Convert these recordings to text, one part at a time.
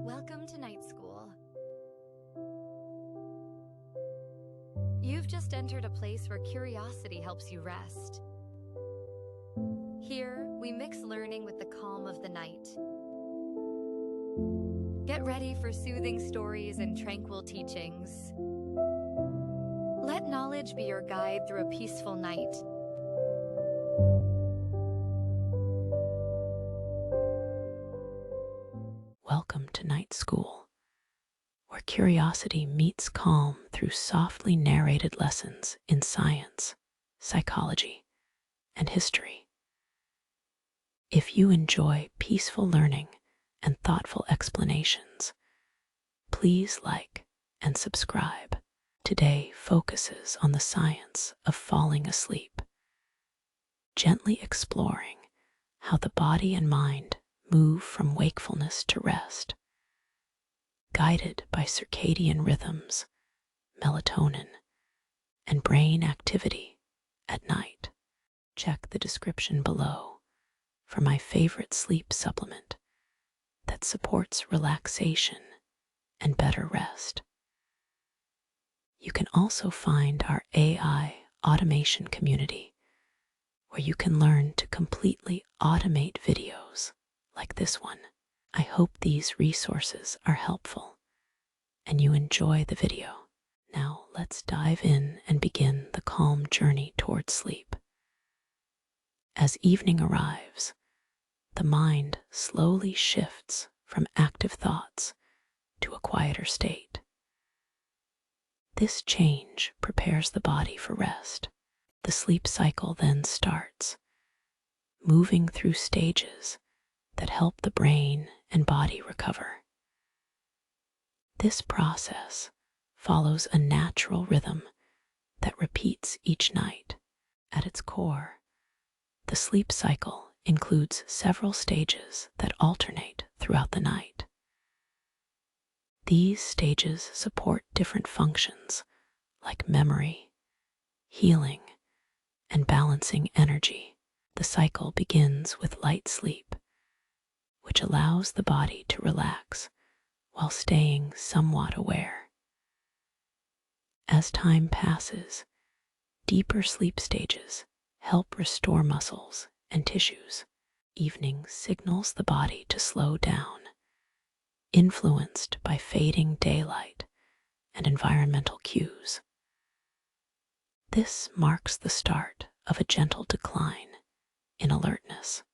Welcome to night school. You've just entered a place where curiosity helps you rest. Here, we mix learning with the calm of the night. Get ready for soothing stories and tranquil teachings. Let knowledge be your guide through a peaceful night. Welcome to night school, where curiosity meets calm through softly narrated lessons in science, psychology, and history. If you enjoy peaceful learning and thoughtful explanations, please like and subscribe. Today focuses on the science of falling asleep, gently exploring how the body and mind move from wakefulness to rest, guided by circadian rhythms, melatonin, and brain activity at night. Check the description below for my favorite sleep supplement that supports relaxation and better rest. You can also find our AI automation community, where you can learn to completely automate videos like this one. I hope these resources are helpful and you enjoy the video. Now let's dive in and begin the calm journey towards sleep. As evening arrives, the mind slowly shifts from active thoughts to a quieter state. This change prepares the body for rest. The sleep cycle then starts, moving through stages that help the brain and body recover. This process follows a natural rhythm that repeats each night. At its core, the sleep cycle includes several stages that alternate throughout the night. These stages support different functions like memory, healing, and balancing energy. The cycle begins with light sleep, which allows the body to relax while staying somewhat aware. As time passes, deeper sleep stages help restore muscles and tissues. Evening signals the body to slow down, influenced by fading daylight and environmental cues. This marks the start of a gentle decline in alertness.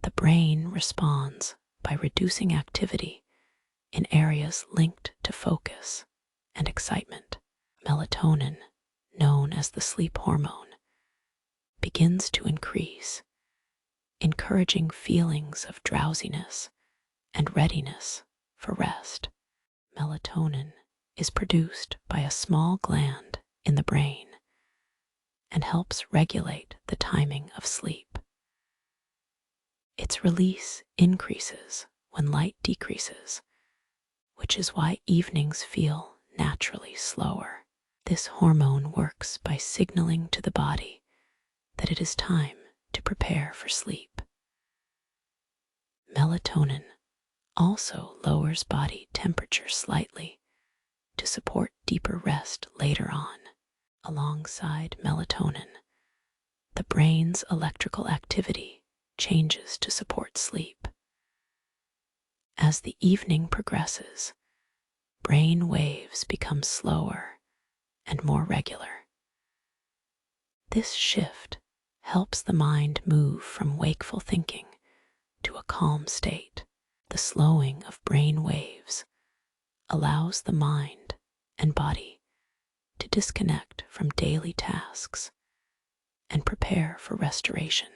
The brain responds by reducing activity in areas linked to focus and excitement. Melatonin, known as the sleep hormone, begins to increase, encouraging feelings of drowsiness and readiness for rest. Melatonin is produced by a small gland in the brain and helps regulate the timing of sleep. Its release increases when light decreases, which is why evenings feel naturally slower. This hormone works by signaling to the body that it is time to prepare for sleep. Melatonin also lowers body temperature slightly to support deeper rest later on. Alongside melatonin, the brain's electrical activity changes to support sleep. As the evening progresses, brain waves become slower and more regular. This shift helps the mind move from wakeful thinking to a calm state. The slowing of brain waves allows the mind and body to disconnect from daily tasks and prepare for restoration.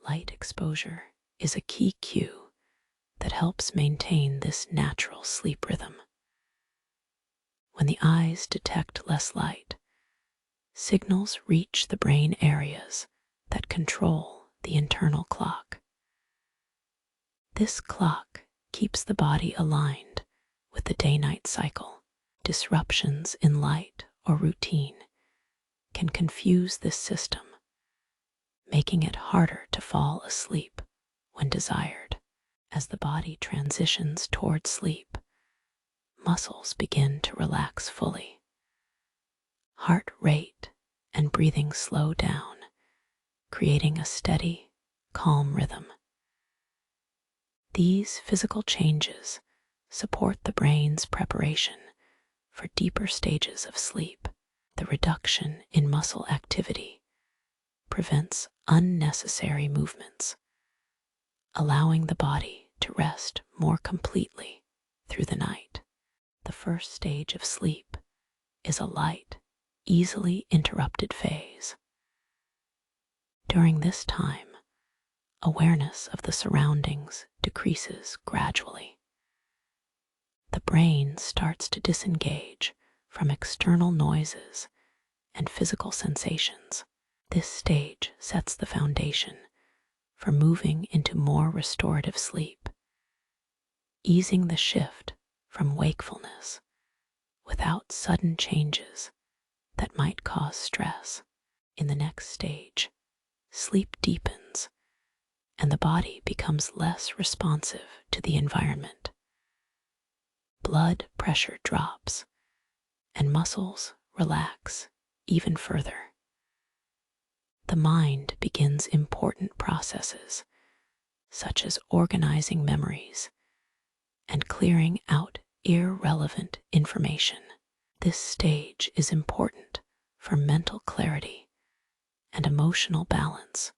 Light exposure is a key cue that helps maintain this natural sleep rhythm. When the eyes detect less light, signals reach the brain areas that control the internal clock. This clock keeps the body aligned with the day-night cycle. Disruptions in light or routine can confuse this system, making it harder to fall asleep when desired. As the body transitions toward sleep, muscles begin to relax fully. Heart rate and breathing slow down, creating a steady, calm rhythm. These physical changes support the brain's preparation for deeper stages of sleep. The reduction in muscle activity prevents unnecessary movements, allowing the body to rest more completely through the night. The first stage of sleep is a light, easily interrupted phase. During this time, awareness of the surroundings decreases gradually. The brain starts to disengage from external noises and physical sensations. This stage sets the foundation for moving into more restorative sleep, easing the shift from wakefulness without sudden changes that might cause stress. In the next stage, sleep deepens and the body becomes less responsive to the environment. Blood pressure drops and muscles relax even further. The mind begins important processes such as organizing memories and clearing out irrelevant information. This stage is important for mental clarity and emotional balance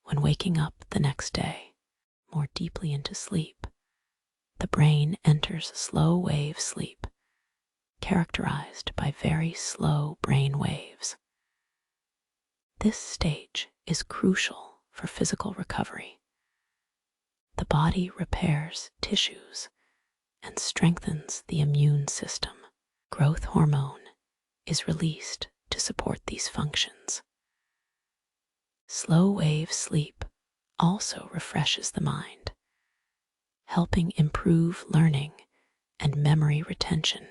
when waking up the next day. More deeply into sleep, the brain enters slow wave sleep, characterized by very slow brain waves. This stage is crucial for physical recovery. The body repairs tissues and strengthens the immune system. Growth hormone is released to support these functions. Slow wave sleep also refreshes the mind, helping improve learning and memory retention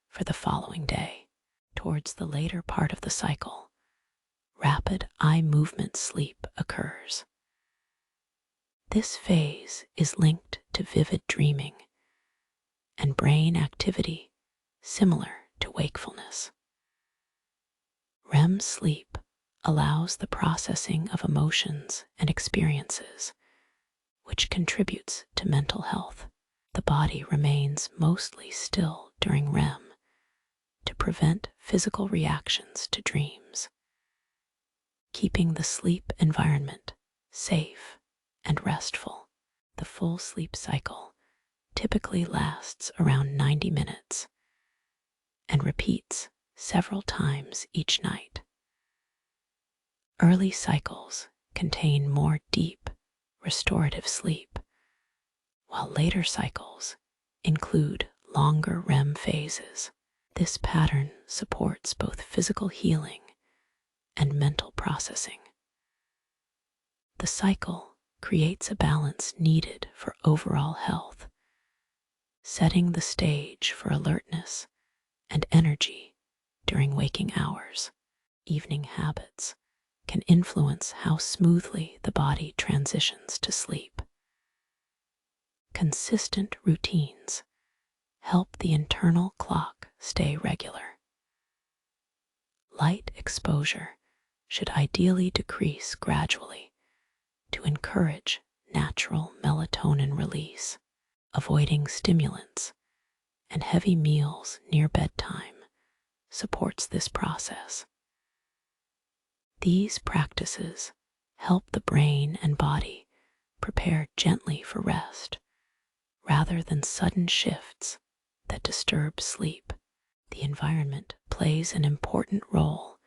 for the following day. Towards the later part of the cycle, rapid eye movement sleep occurs. This phase is linked to vivid dreaming and brain activity similar to wakefulness. REM sleep allows the processing of emotions and experiences, which contributes to mental health. The body remains mostly still during REM to prevent physical reactions to dreams, keeping the sleep environment safe and restful. The full sleep cycle typically lasts around 90 minutes and repeats several times each night. Early cycles contain more deep, restorative sleep, while later cycles include longer REM phases. This pattern supports both physical healing and mental processing. The cycle creates a balance needed for overall health, setting the stage for alertness and energy during waking hours. Evening habits can influence how smoothly the body transitions to sleep. Consistent routines help the internal clock stay regular. Light exposure should ideally decrease gradually to encourage natural melatonin release. Avoiding stimulants and heavy meals near bedtime supports this process. These practices help the brain and body prepare gently for rest rather than sudden shifts that disturb sleep. The environment plays an important role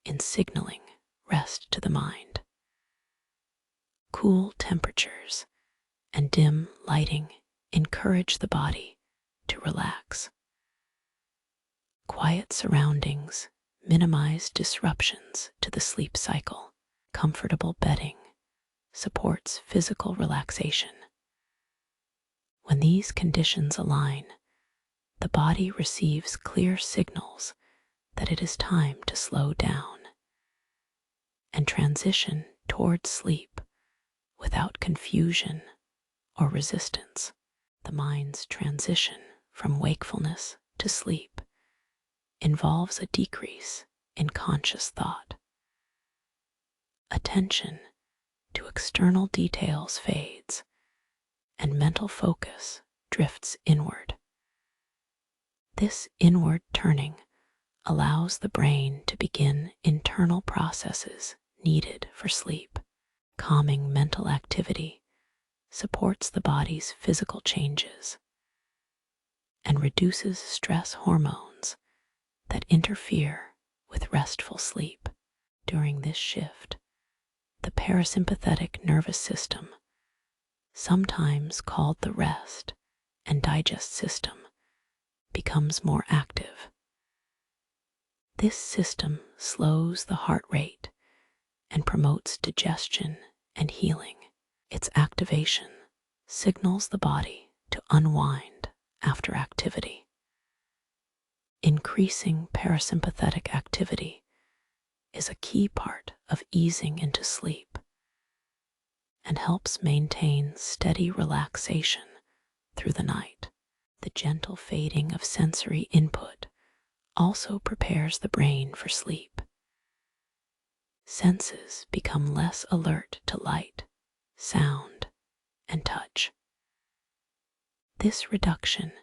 in signaling rest to the mind. Cool temperatures and dim lighting encourage the body to relax. Quiet surroundings minimize disruptions to the sleep cycle. Comfortable bedding supports physical relaxation. When these conditions align, the body receives clear signals that it is time to slow down and transition toward sleep without confusion or resistance. The mind's transition from wakefulness to sleep involves a decrease in conscious thought. Attention to external details fades, and mental focus drifts inward. This inward turning allows the brain to begin internal processes needed for sleep. Calming mental activity supports the body's physical changes and reduces stress hormones that interfere with restful sleep. During this shift, the parasympathetic nervous system, sometimes called the rest and digest system, becomes more active. This system slows the heart rate and promotes digestion and healing. Its activation signals the body to unwind after activity. Increasing parasympathetic activity is a key part of easing into sleep and helps maintain steady relaxation through the night. The gentle fading of sensory input also prepares the brain for sleep. Senses become less alert to light, sound, and touch. This reduction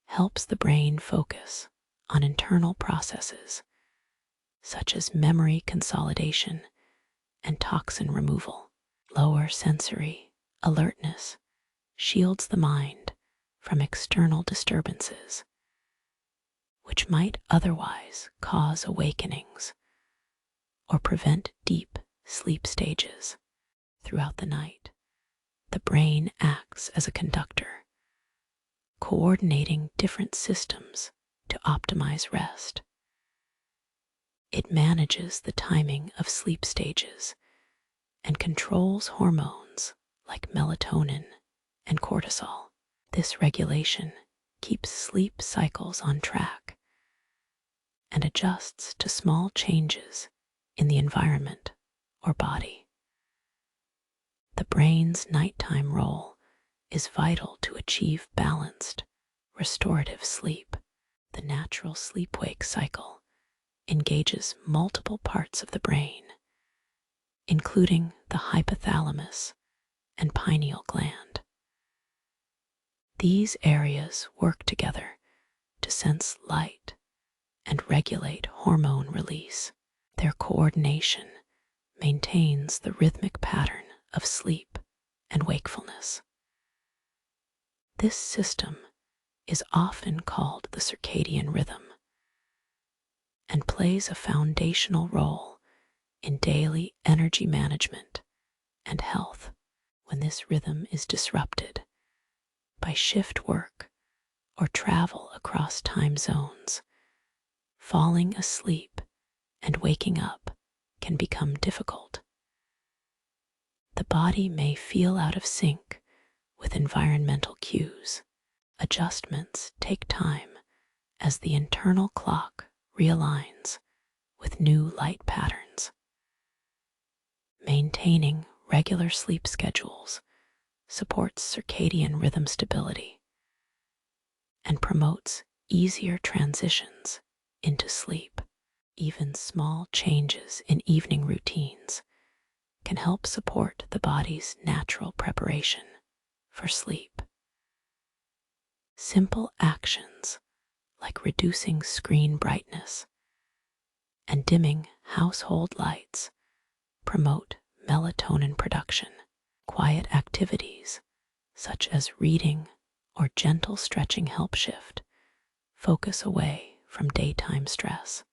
helps the brain focus on internal processes such as memory consolidation and toxin removal. Lower sensory alertness shields the mind from external disturbances, which might otherwise cause awakenings or prevent deep sleep stages. Throughout the night, the brain acts as a conductor, coordinating different systems to optimize rest. It manages the timing of sleep stages and controls hormones like melatonin and cortisol. This regulation keeps sleep cycles on track and adjusts to small changes in the environment or body. The brain's nighttime role is vital to achieve balanced, restorative sleep. The natural sleep-wake cycle engages multiple parts of the brain, including the hypothalamus and pineal gland. These areas work together to sense light and regulate hormone release. Their coordination maintains the rhythmic pattern of sleep and wakefulness. This system is often called the circadian rhythm and plays a foundational role in daily energy management and health. When this rhythm is disrupted by shift work or travel across time zones, falling asleep and waking up can become difficult. The body may feel out of sync with environmental cues. Adjustments take time as the internal clock realigns with new light patterns. Maintaining regular sleep schedules supports circadian rhythm stability and promotes easier transitions into sleep. Even small changes in evening routines can help support the body's natural preparation for sleep. Simple actions like reducing screen brightness and dimming household lights promote melatonin production. Quiet activities such as reading or gentle stretching help shift focus away from daytime stress.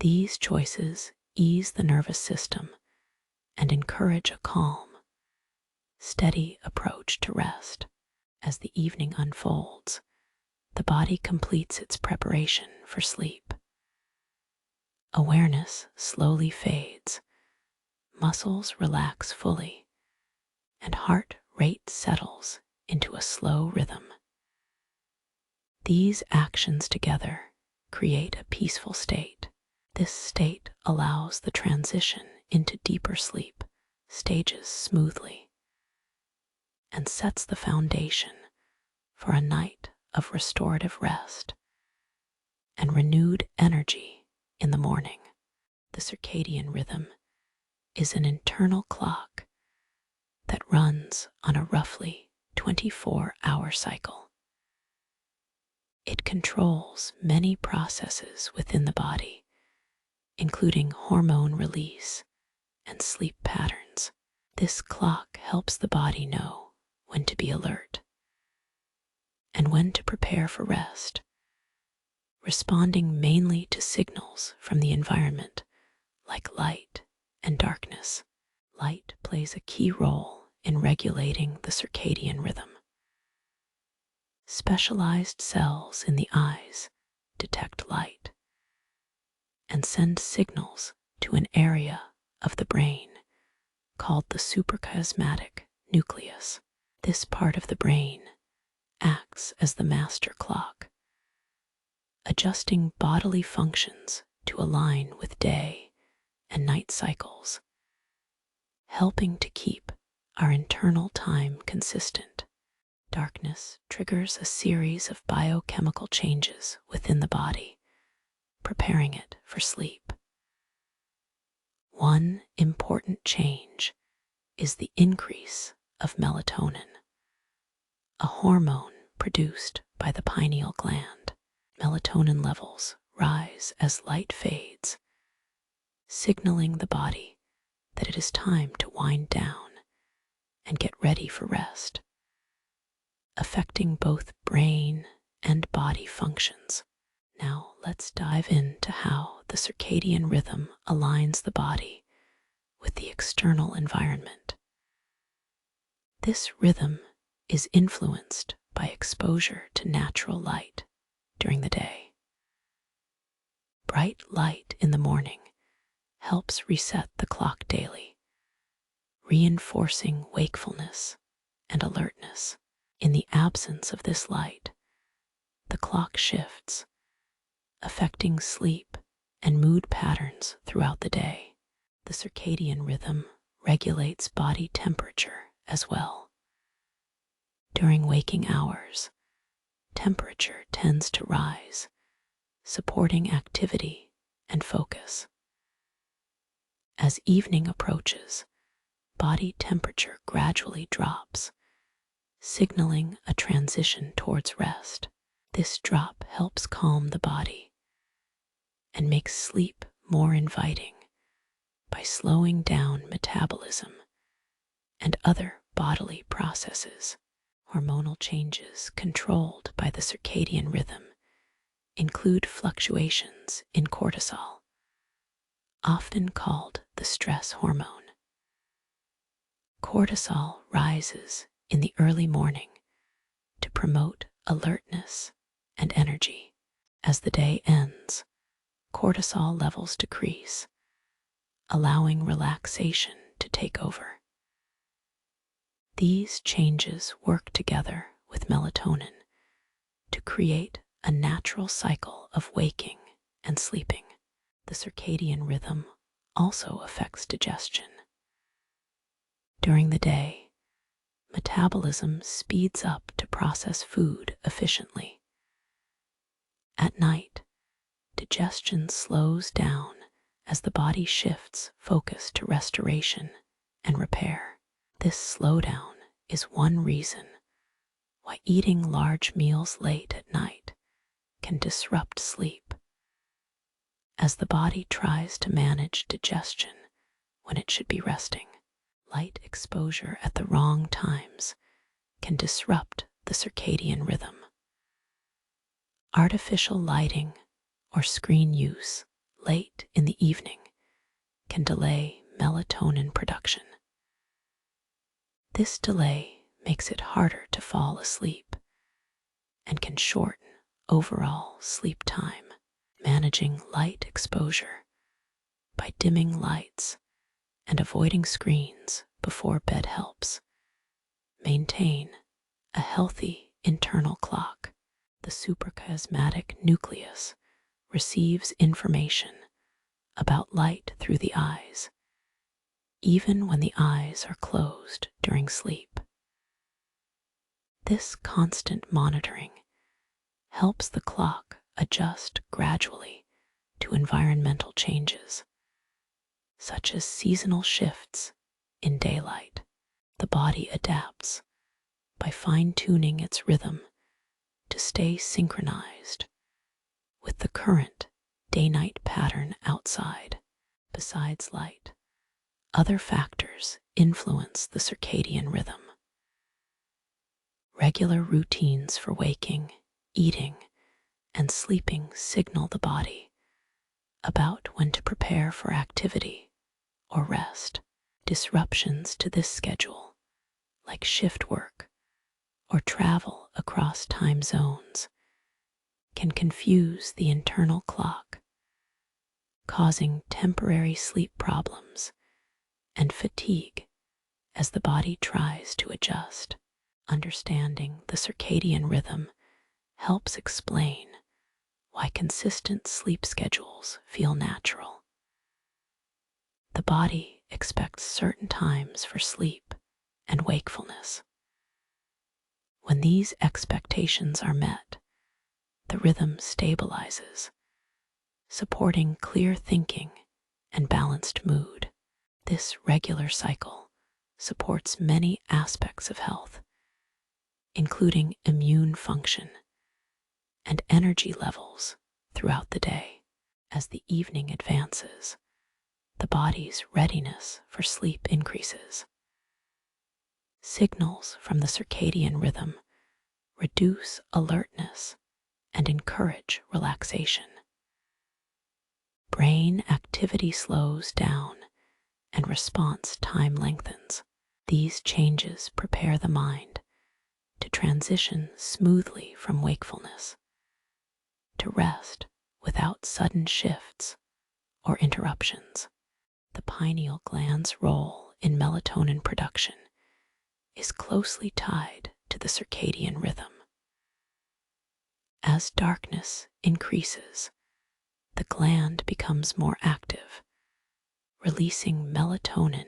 These choices ease the nervous system and encourage a calm, steady approach to rest. As the evening unfolds, the body completes its preparation for sleep. Awareness slowly fades, muscles relax fully, and heart rate settles into a slow rhythm. These actions together create a peaceful state. This state allows the transition into deeper sleep stages smoothly. and sets the foundation for a night of restorative rest and renewed energy in the morning. The circadian rhythm is an internal clock that runs on a roughly 24-hour cycle. It controls many processes within the body, including hormone release and sleep patterns. This clock helps the body know when to be alert and when to prepare for rest, responding mainly to signals from the environment like light and darkness. Light plays a key role in regulating the circadian rhythm. Specialized cells in the eyes detect light and send signals to an area of the brain called the suprachiasmatic nucleus. This part of the brain acts as the master clock, adjusting bodily functions to align with day and night cycles, helping to keep our internal time consistent. Darkness triggers a series of biochemical changes within the body, preparing it for sleep. One important change is the increase of melatonin, a hormone produced by the pineal gland. Melatonin levels rise as light fades, signaling the body that it is time to wind down and get ready for rest, affecting both brain and body functions. Now let's dive into how the circadian rhythm aligns the body with the external environment. This rhythm is influenced by exposure to natural light during the day. Bright light in the morning helps reset the clock daily, reinforcing wakefulness and alertness. In the absence of this light, the clock shifts, affecting sleep and mood patterns throughout the day. The circadian rhythm regulates body temperature as well. During waking hours, temperature tends to rise, supporting activity and focus. As evening approaches, body temperature gradually drops, signaling a transition towards rest. This drop helps calm the body and makes sleep more inviting by slowing down metabolism and other bodily processes. Hormonal changes controlled by the circadian rhythm include fluctuations in cortisol, often called the stress hormone. Cortisol rises in the early morning to promote alertness and energy. As the day ends, cortisol levels decrease, allowing relaxation to take over. These changes work together with melatonin to create a natural cycle of waking and sleeping. The circadian rhythm also affects digestion. During the day, metabolism speeds up to process food efficiently. At night, digestion slows down as the body shifts focus to restoration and repair. This slowdown is one reason why eating large meals late at night can disrupt sleep, as the body tries to manage digestion when it should be resting. Light exposure at the wrong times can disrupt the circadian rhythm. Artificial lighting or screen use late in the evening can delay melatonin production. This delay makes it harder to fall asleep and can shorten overall sleep time. Managing light exposure by dimming lights and avoiding screens before bed helps maintain a healthy internal clock. The suprachiasmatic nucleus receives information about light through the eyes, even when the eyes are closed during sleep. This constant monitoring helps the clock adjust gradually to environmental changes, such as seasonal shifts in daylight. The body adapts by fine-tuning its rhythm to stay synchronized with the current day-night pattern outside. Besides light, other factors influence the circadian rhythm. Regular routines for waking, eating, and sleeping signal the body about when to prepare for activity or rest. Disruptions to this schedule, like shift work or travel across time zones, can confuse the internal clock, causing temporary sleep problems and fatigue as the body tries to adjust. Understanding the circadian rhythm helps explain why consistent sleep schedules feel natural. The body expects certain times for sleep and wakefulness. When these expectations are met, the rhythm stabilizes, supporting clear thinking and balanced mood. This regular cycle supports many aspects of health, including immune function and energy levels throughout the day. As the evening advances, the body's readiness for sleep increases. Signals from the circadian rhythm reduce alertness and encourage relaxation. Brain activity slows down and response time lengthens. These changes prepare the mind to transition smoothly from wakefulness to rest without sudden shifts or interruptions. The pineal gland's role in melatonin production is closely tied to the circadian rhythm. As darkness increases, the gland becomes more active, releasing melatonin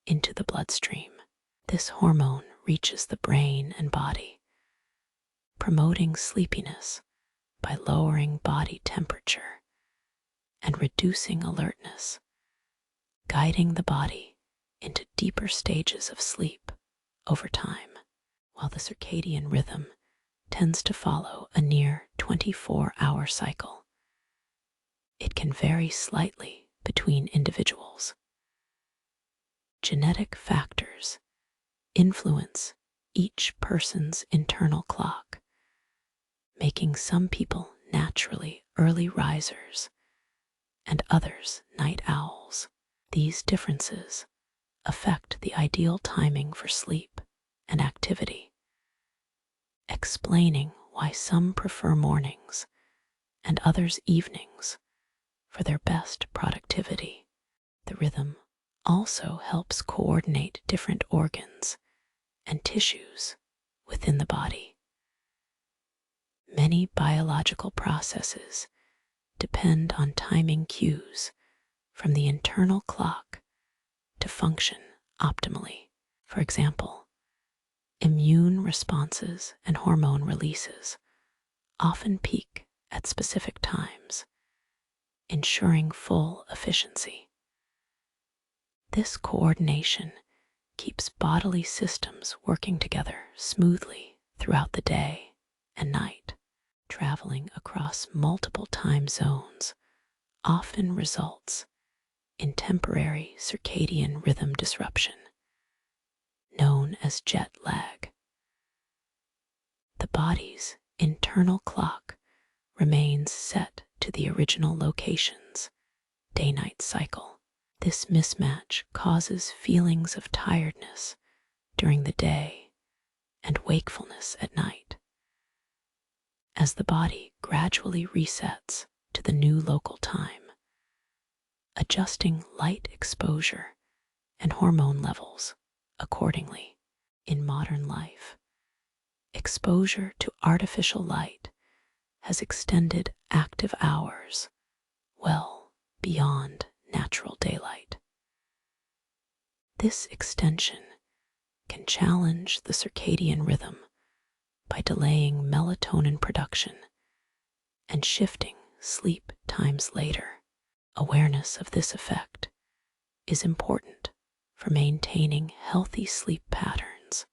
into the bloodstream. This hormone reaches the brain and body, promoting sleepiness by lowering body temperature and reducing alertness, guiding the body into deeper stages of sleep over time. While the circadian rhythm tends to follow a near 24-hour cycle, it can vary slightly between individuals. Genetic factors influence each person's internal clock, making some people naturally early risers and others night owls. These differences affect the ideal timing for sleep and activity, explaining why some prefer mornings and others evenings for their best productivity. The rhythm also helps coordinate different organs and tissues within the body. Many biological processes depend on timing cues from the internal clock to function optimally. For example, immune responses and hormone releases often peak at specific times, ensuring full efficiency. This coordination keeps bodily systems working together smoothly throughout the day and night. Traveling across multiple time zones often results in temporary circadian rhythm disruption, known as jet lag. The body's internal clock remains set to the original location's day-night cycle. This mismatch causes feelings of tiredness during the day and wakefulness at night. As the body gradually resets to the new local time, adjusting light exposure and hormone levels accordingly. In modern life, exposure to artificial light has extended active hours well beyond natural daylight. This extension can challenge the circadian rhythm by delaying melatonin production and shifting sleep times later. Awareness of this effect is important for maintaining healthy sleep patterns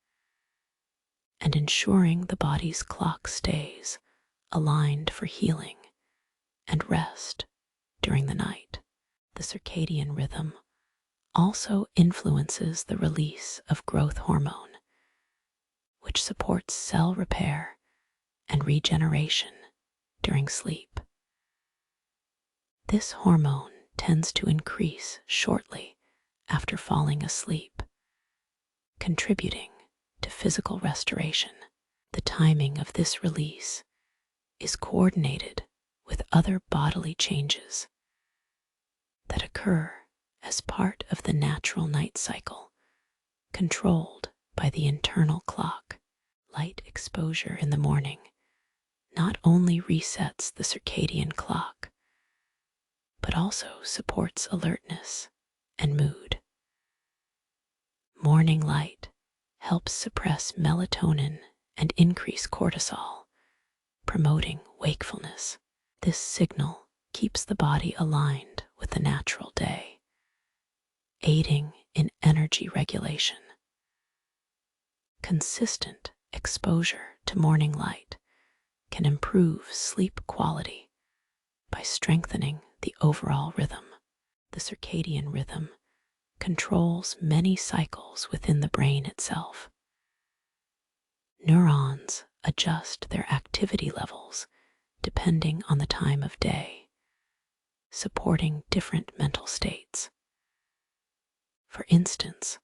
and ensuring the body's clock stays aligned for healing and rest during the night. The circadian rhythm also influences the release of growth hormone, which supports cell repair and regeneration during sleep. This hormone tends to increase shortly after falling asleep, contributing to physical restoration. The timing of this release is coordinated with other bodily changes that occur as part of the natural night cycle, controlled by the internal clock. Light exposure in the morning not only resets the circadian clock, but also supports alertness and mood. Morning light helps suppress melatonin and increase cortisol, promoting wakefulness. This signal keeps the body aligned with the natural day, aiding in energy regulation. Consistent exposure to morning light can improve sleep quality by strengthening the overall rhythm. The circadian rhythm controls many cycles within the brain itself. Neurons adjust their activity levels depending on the time of day, supporting different mental states. For instance,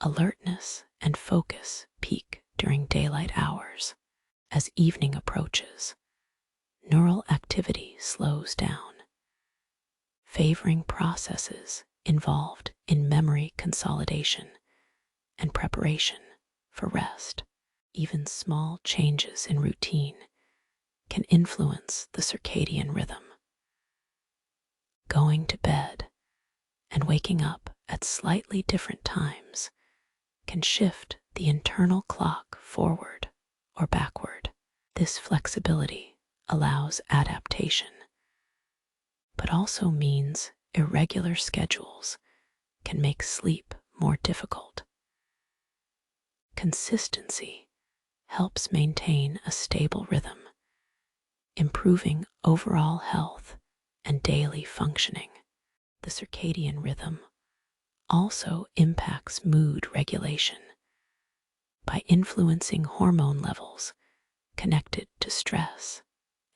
alertness and focus peak during daylight hours. As evening approaches, neural activity slows down, favoring processes involved in memory consolidation and preparation for rest. Even small changes in routine can influence the circadian rhythm. Going to bed and waking up at slightly different times can shift the internal clock forward or backward. This flexibility allows adaptation, but also means irregular schedules can make sleep more difficult. Consistency helps maintain a stable rhythm, improving overall health and daily functioning. The circadian rhythm also impacts mood regulation by influencing hormone levels connected to stress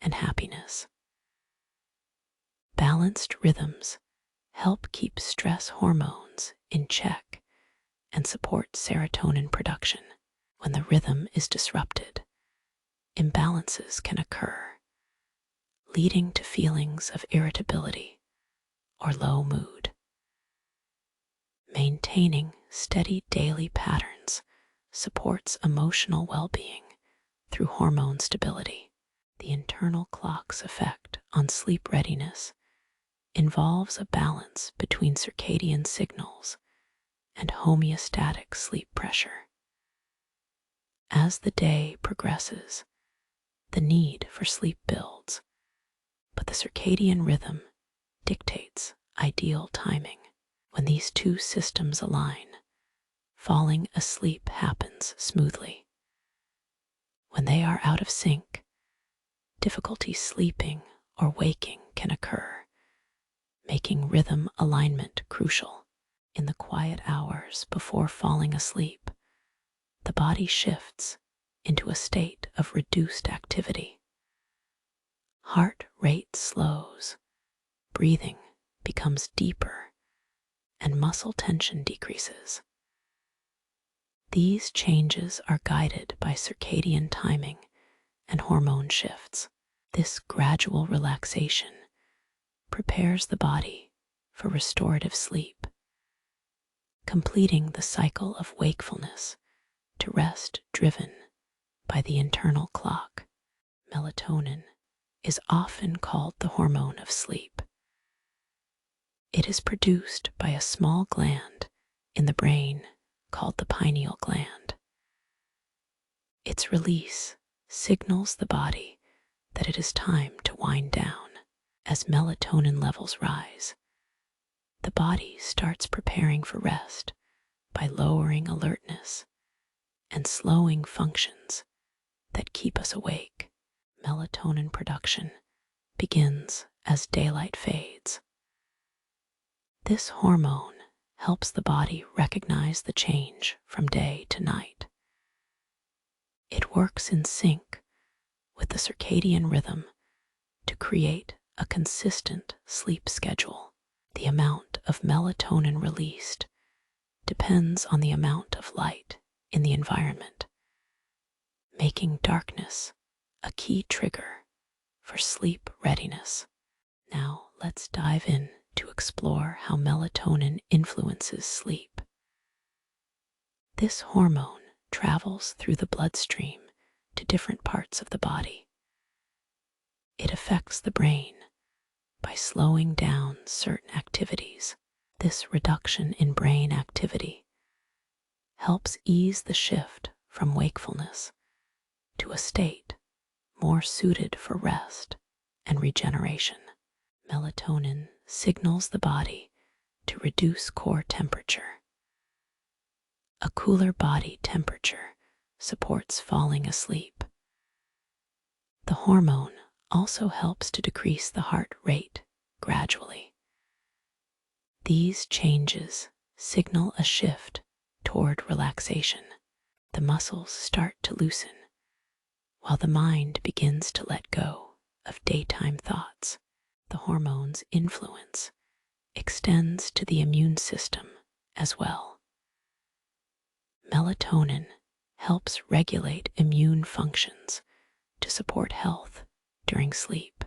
and happiness. Balanced rhythms help keep stress hormones in check and support serotonin production. When the rhythm is disrupted, imbalances can occur, leading to feelings of irritability or low mood. Maintaining steady daily patterns supports emotional well-being through hormone stability. The internal clock's effect on sleep readiness involves a balance between circadian signals and homeostatic sleep pressure. As the day progresses, the need for sleep builds, but the circadian rhythm dictates ideal timing. When these two systems align, falling asleep happens smoothly. When they are out of sync, difficulty sleeping or waking can occur, making rhythm alignment crucial. In the quiet hours before falling asleep, the body shifts into a state of reduced activity. Heart rate slows, breathing becomes deeper, and muscle tension decreases. These changes are guided by circadian timing and hormone shifts. This gradual relaxation prepares the body for restorative sleep, completing the cycle of wakefulness to rest driven by the internal clock. Melatonin is often called the hormone of sleep. It is produced by a small gland in the brain called the pineal gland. Its release signals the body that it is time to wind down. As melatonin levels rise, the body starts preparing for rest by lowering alertness and slowing functions that keep us awake. Melatonin production begins as daylight fades. This hormone helps the body recognize the change from day to night. It works in sync with the circadian rhythm to create a consistent sleep schedule. The amount of melatonin released depends on the amount of light in the environment, making darkness a key trigger for sleep readiness. Now let's dive in to explore how melatonin influences sleep. This hormone travels through the bloodstream to different parts of the body. It affects the brain by slowing down certain activities. This reduction in brain activity helps ease the shift from wakefulness to a state more suited for rest and regeneration. Melatonin signals the body to reduce core temperature. A cooler body temperature supports falling asleep. The hormone also helps to decrease the heart rate gradually. These changes signal a shift toward relaxation. The muscles start to loosen, while the mind begins to let go of daytime thoughts. The hormone's influence extends to the immune system as well. Melatonin helps regulate immune functions to support health during sleep.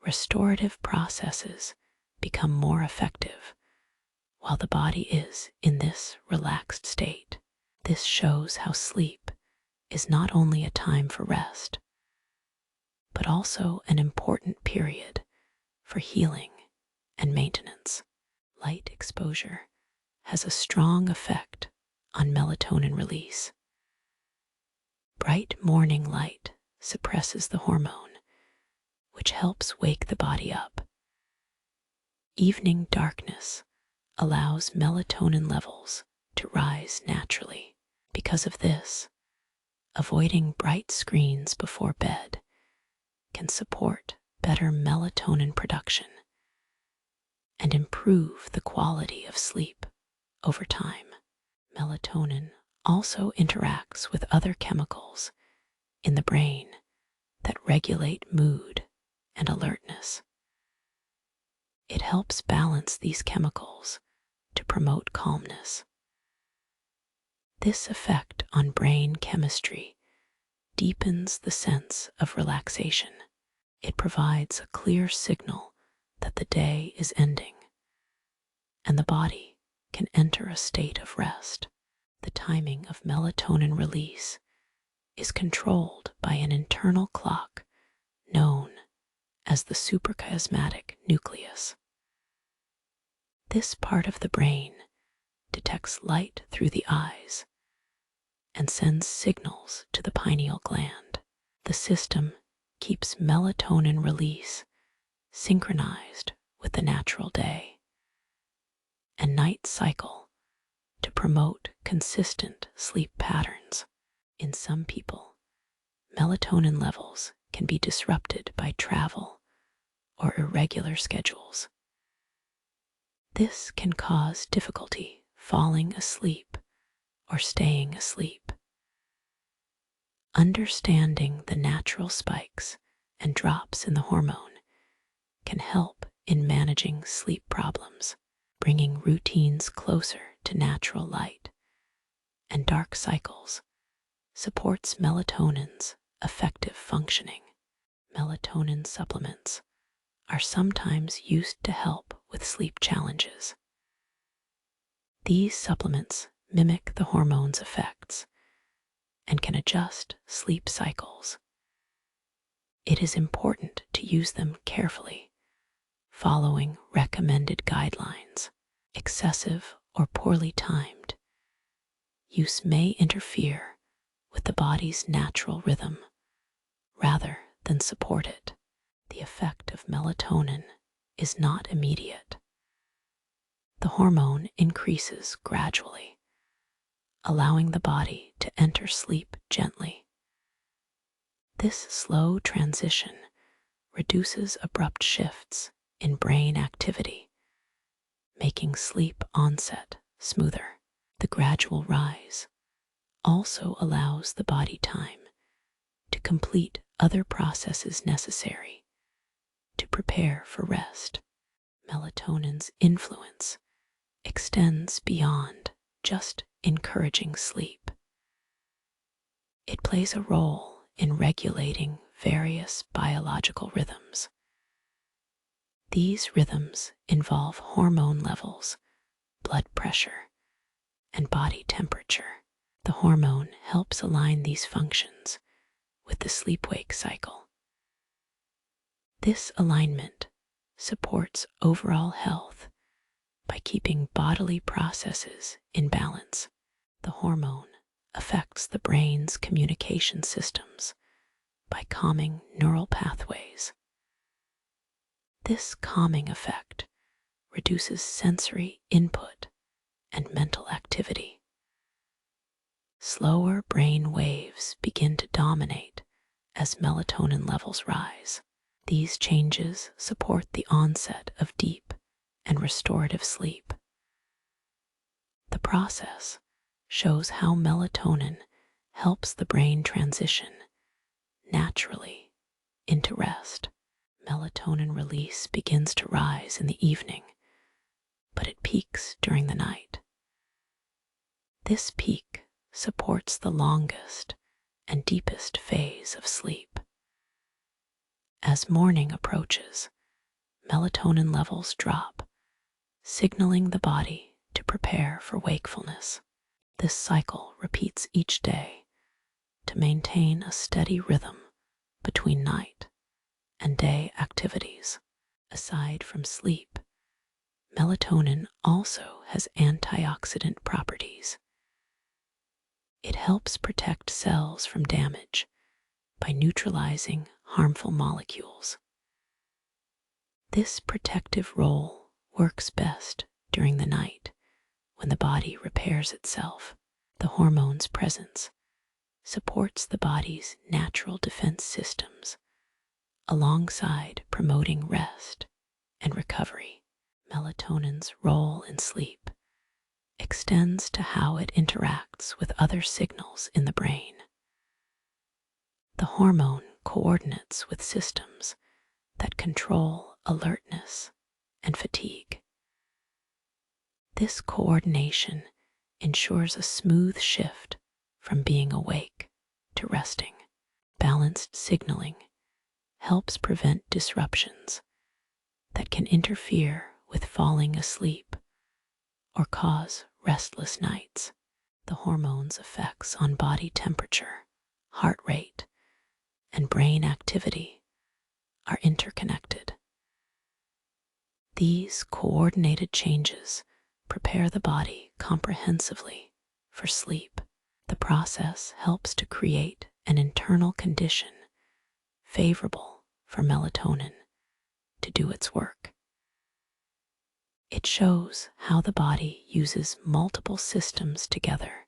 Restorative processes become more effective while the body is in this relaxed state. This shows how sleep is not only a time for rest, but also an important period for healing and maintenance. Light exposure has a strong effect on melatonin release. Bright morning light suppresses the hormone, which helps wake the body up. Evening darkness allows melatonin levels to rise naturally. Because of this, avoiding bright screens before bed can support better melatonin production and improve the quality of sleep over time. Melatonin also interacts with other chemicals in the brain that regulate mood and alertness. It helps balance these chemicals to promote calmness. This effect on brain chemistry deepens the sense of relaxation. It provides a clear signal that the day is ending and the body can enter a state of rest. The timing of melatonin release is controlled by an internal clock known as the suprachiasmatic nucleus. This part of the brain detects light through the eyes and sends signals to the pineal gland. The system keeps melatonin release synchronized with the natural day and night cycle to promote consistent sleep patterns. In some people, melatonin levels can be disrupted by travel or irregular schedules. This can cause difficulty falling asleep or staying asleep. Understanding the natural spikes and drops in the hormone can help in managing sleep problems. Bringing routines closer to natural light and dark cycles supports melatonin's effective functioning. Melatonin supplements are sometimes used to help with sleep challenges. These supplements mimic the hormone's effects and can adjust sleep cycles. It is important to use them carefully, following recommended guidelines. Excessive or poorly timed use may interfere with the body's natural rhythm rather than support it. The effect of melatonin is not immediate. The hormone increases gradually, allowing the body to enter sleep gently. This slow transition reduces abrupt shifts in brain activity, making sleep onset smoother. The gradual rise also allows the body time to complete other processes necessary to prepare for rest. Melatonin's influence extends beyond just encouraging sleep. It plays a role in regulating various biological rhythms. These rhythms involve hormone levels, blood pressure, and body temperature. The hormone helps align these functions with the sleep-wake cycle. This alignment supports overall health by keeping bodily processes in balance. The hormone affects the brain's communication systems by calming neural pathways. This calming effect reduces sensory input and mental activity. Slower brain waves begin to dominate as melatonin levels rise. These changes support the onset of deep and restorative sleep. The process shows how melatonin helps the brain transition naturally into rest. Melatonin release begins to rise in the evening, but it peaks during the night. This peak supports the longest and deepest phase of sleep. As morning approaches, melatonin levels drop, signaling the body to prepare for wakefulness. This cycle repeats each day to maintain a steady rhythm between night and day activities. Aside from sleep, melatonin also has antioxidant properties. It helps protect cells from damage by neutralizing harmful molecules. This protective role works best during the night when the body repairs itself. The hormone's presence supports the body's natural defense systems alongside promoting rest and recovery. Melatonin's role in sleep extends to how it interacts with other signals in the brain. The hormone coordinates with systems that control alertness and fatigue. This coordination ensures a smooth shift from being awake to resting. Balanced signaling helps prevent disruptions that can interfere with falling asleep or cause restless nights. The hormone's effects on body temperature, heart rate, and brain activity are interconnected. These coordinated changes prepare the body comprehensively for sleep. The process helps to create an internal condition favorable for melatonin to do its work. It shows how the body uses multiple systems together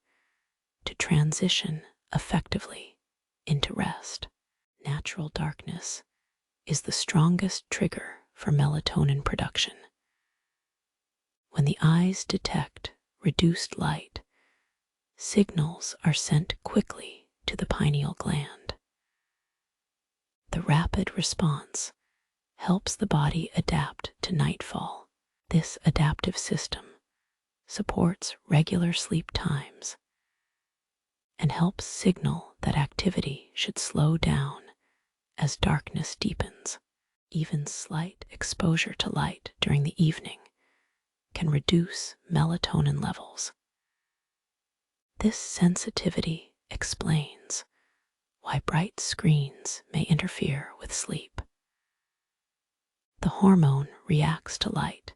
to transition effectively into rest. Natural darkness is the strongest trigger for melatonin production. When the eyes detect reduced light, signals are sent quickly to the pineal gland. The rapid response helps the body adapt to nightfall. This adaptive system supports regular sleep times and helps signal that activity should slow down as darkness deepens. Even slight exposure to light during the evening can reduce melatonin levels. This sensitivity explains why bright screens may interfere with sleep. The hormone reacts to light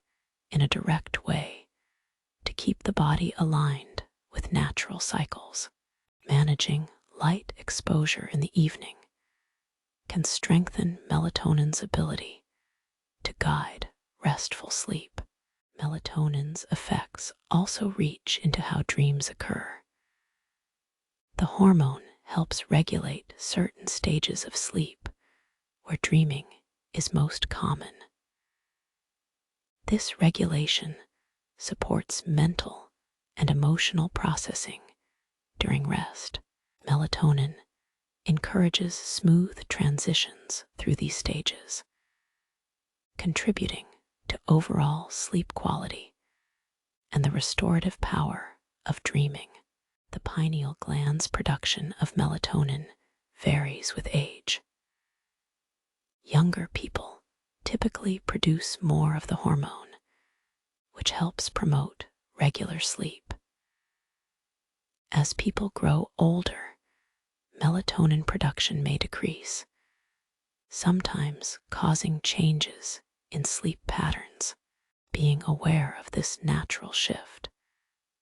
in a direct way to keep the body aligned with natural cycles. Managing light exposure in the evening can strengthen melatonin's ability to guide restful sleep. Melatonin's effects also reach into how dreams occur. The hormone helps regulate certain stages of sleep where dreaming is most common. This regulation supports mental and emotional processing during rest. Melatonin encourages smooth transitions through these stages, contributing to overall sleep quality and the restorative power of dreaming. The pineal gland's production of melatonin varies with age. Younger people typically produce more of the hormone, which helps promote regular sleep. As people grow older, melatonin production may decrease, sometimes causing changes in sleep patterns. Being aware of this natural shift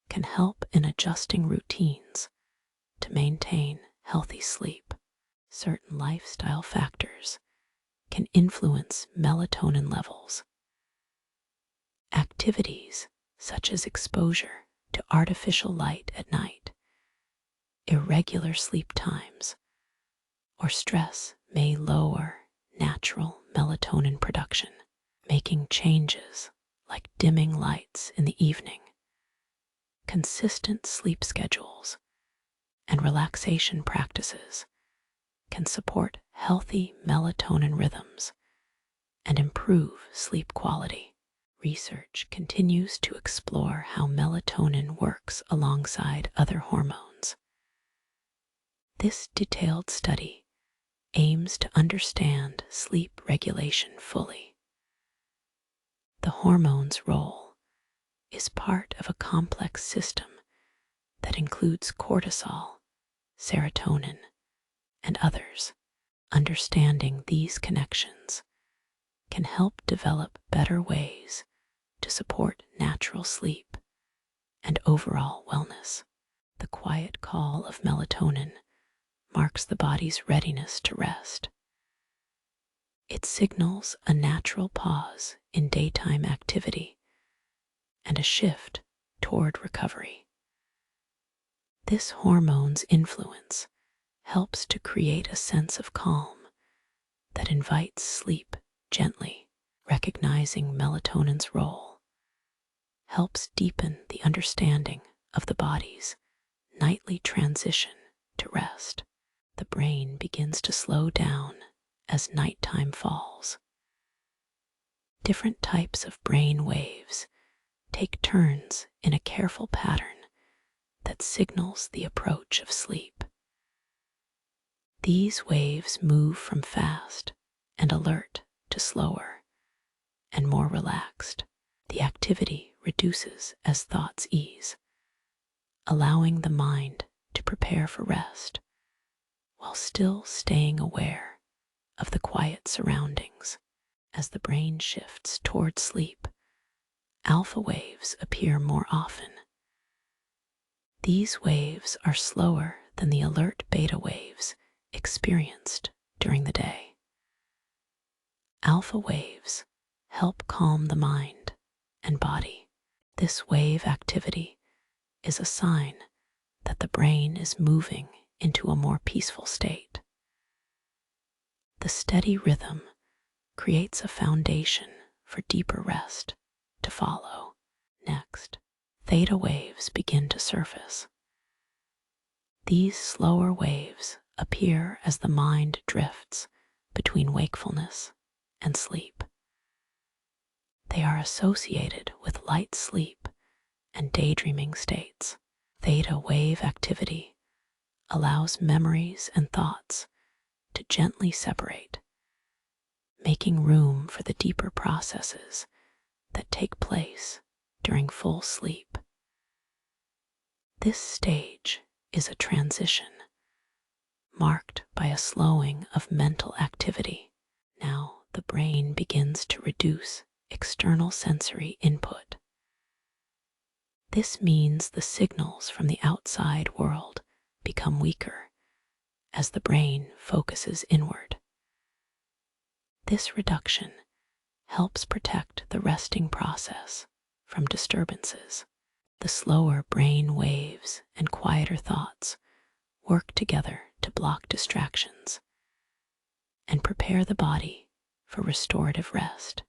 can help in adjusting routines to maintain healthy sleep. Certain lifestyle factors can influence melatonin levels. Activities such as exposure to artificial light at night, irregular sleep times, or stress may lower natural melatonin production. Making changes like dimming lights in the evening, consistent sleep schedules, and relaxation practices can support healthy melatonin rhythms and improve sleep quality. Research continues to explore how melatonin works alongside other hormones. This detailed study aims to understand sleep regulation fully. The hormone's role is part of a complex system that includes cortisol, serotonin, and others. Understanding these connections can help develop better ways to support natural sleep and overall wellness. The quiet call of melatonin marks the body's readiness to rest. It signals a natural pause in daytime activity and a shift toward recovery. This hormone's influence helps to create a sense of calm that invites sleep gently. Recognizing melatonin's role helps deepen the understanding of the body's nightly transition to rest. The brain begins to slow down as nighttime falls. Different types of brain waves take turns in a careful pattern that signals the approach of sleep. These waves move from fast and alert to slower and more relaxed. The activity reduces as thoughts ease, allowing the mind to prepare for rest while still staying aware of the quiet surroundings. As the brain shifts toward sleep, alpha waves appear more often. These waves are slower than the alert beta waves experienced during the day. Alpha waves help calm the mind and body. This wave activity is a sign that the brain is moving into a more peaceful state. The steady rhythm creates a foundation for deeper rest to follow. Next, theta waves begin to surface. These slower waves appear as the mind drifts between wakefulness and sleep. They are associated with light sleep and daydreaming states. Theta wave activity allows memories and thoughts to gently separate, making room for the deeper processes that take place during full sleep. This stage is a transition marked by a slowing of mental activity. Now the brain begins to reduce external sensory input. This means the signals from the outside world become weaker as the brain focuses inward. This reduction helps protect the resting process from disturbances. The slower brain waves and quieter thoughts work together to block distractions and prepare the body for restorative rest.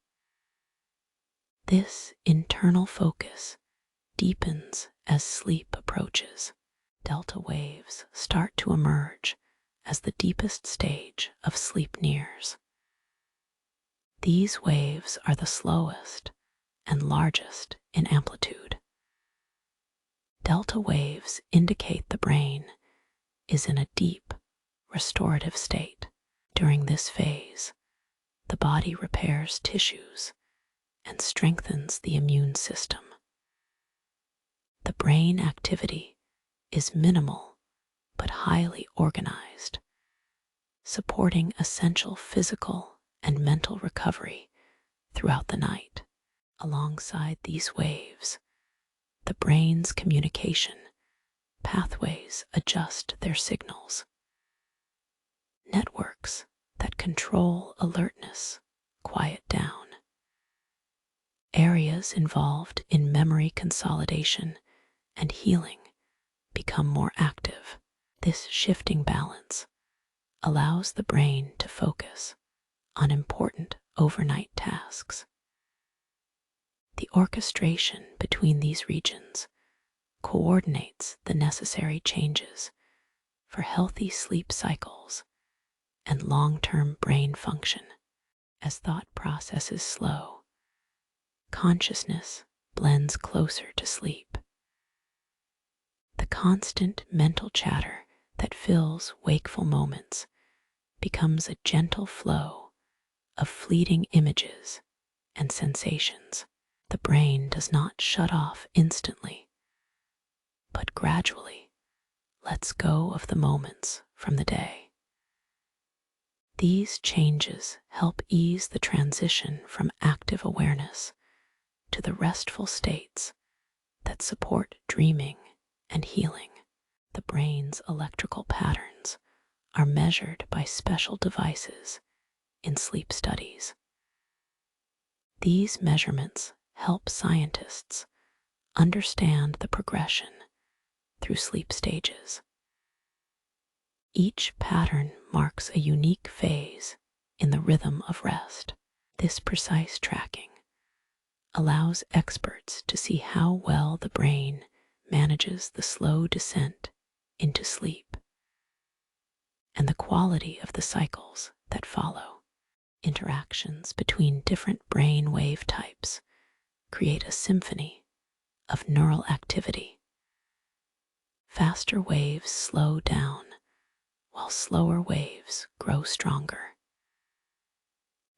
This internal focus deepens as sleep approaches. Delta waves start to emerge as the deepest stage of sleep nears. These waves are the slowest and largest in amplitude. Delta waves indicate the brain is in a deep, restorative state. During this phase, the body repairs tissues and strengthens the immune system. The brain activity is minimal but highly organized, supporting essential physical and mental recovery throughout the night. Alongside these waves, the brain's communication pathways adjust their signals. Networks that control alertness quiet down. Areas involved in memory consolidation and healing become more active. This shifting balance allows the brain to focus on important overnight tasks. The orchestration between these regions coordinates the necessary changes for healthy sleep cycles and long-term brain function. As thought processes slow, consciousness blends closer to sleep. The constant mental chatter that fills wakeful moments becomes a gentle flow of fleeting images and sensations. The brain does not shut off instantly, but gradually lets go of the moments from the day. These changes help ease the transition from active awareness to the restful states that support dreaming and healing. The brain's electrical patterns are measured by special devices in sleep studies. These measurements help scientists understand the progression through sleep stages. Each pattern marks a unique phase in the rhythm of rest. This precise tracking allows experts to see how well the brain manages the slow descent into sleep and the quality of the cycles that follow. Interactions between different brain wave types create a symphony of neural activity. Faster waves slow down, while slower waves grow stronger.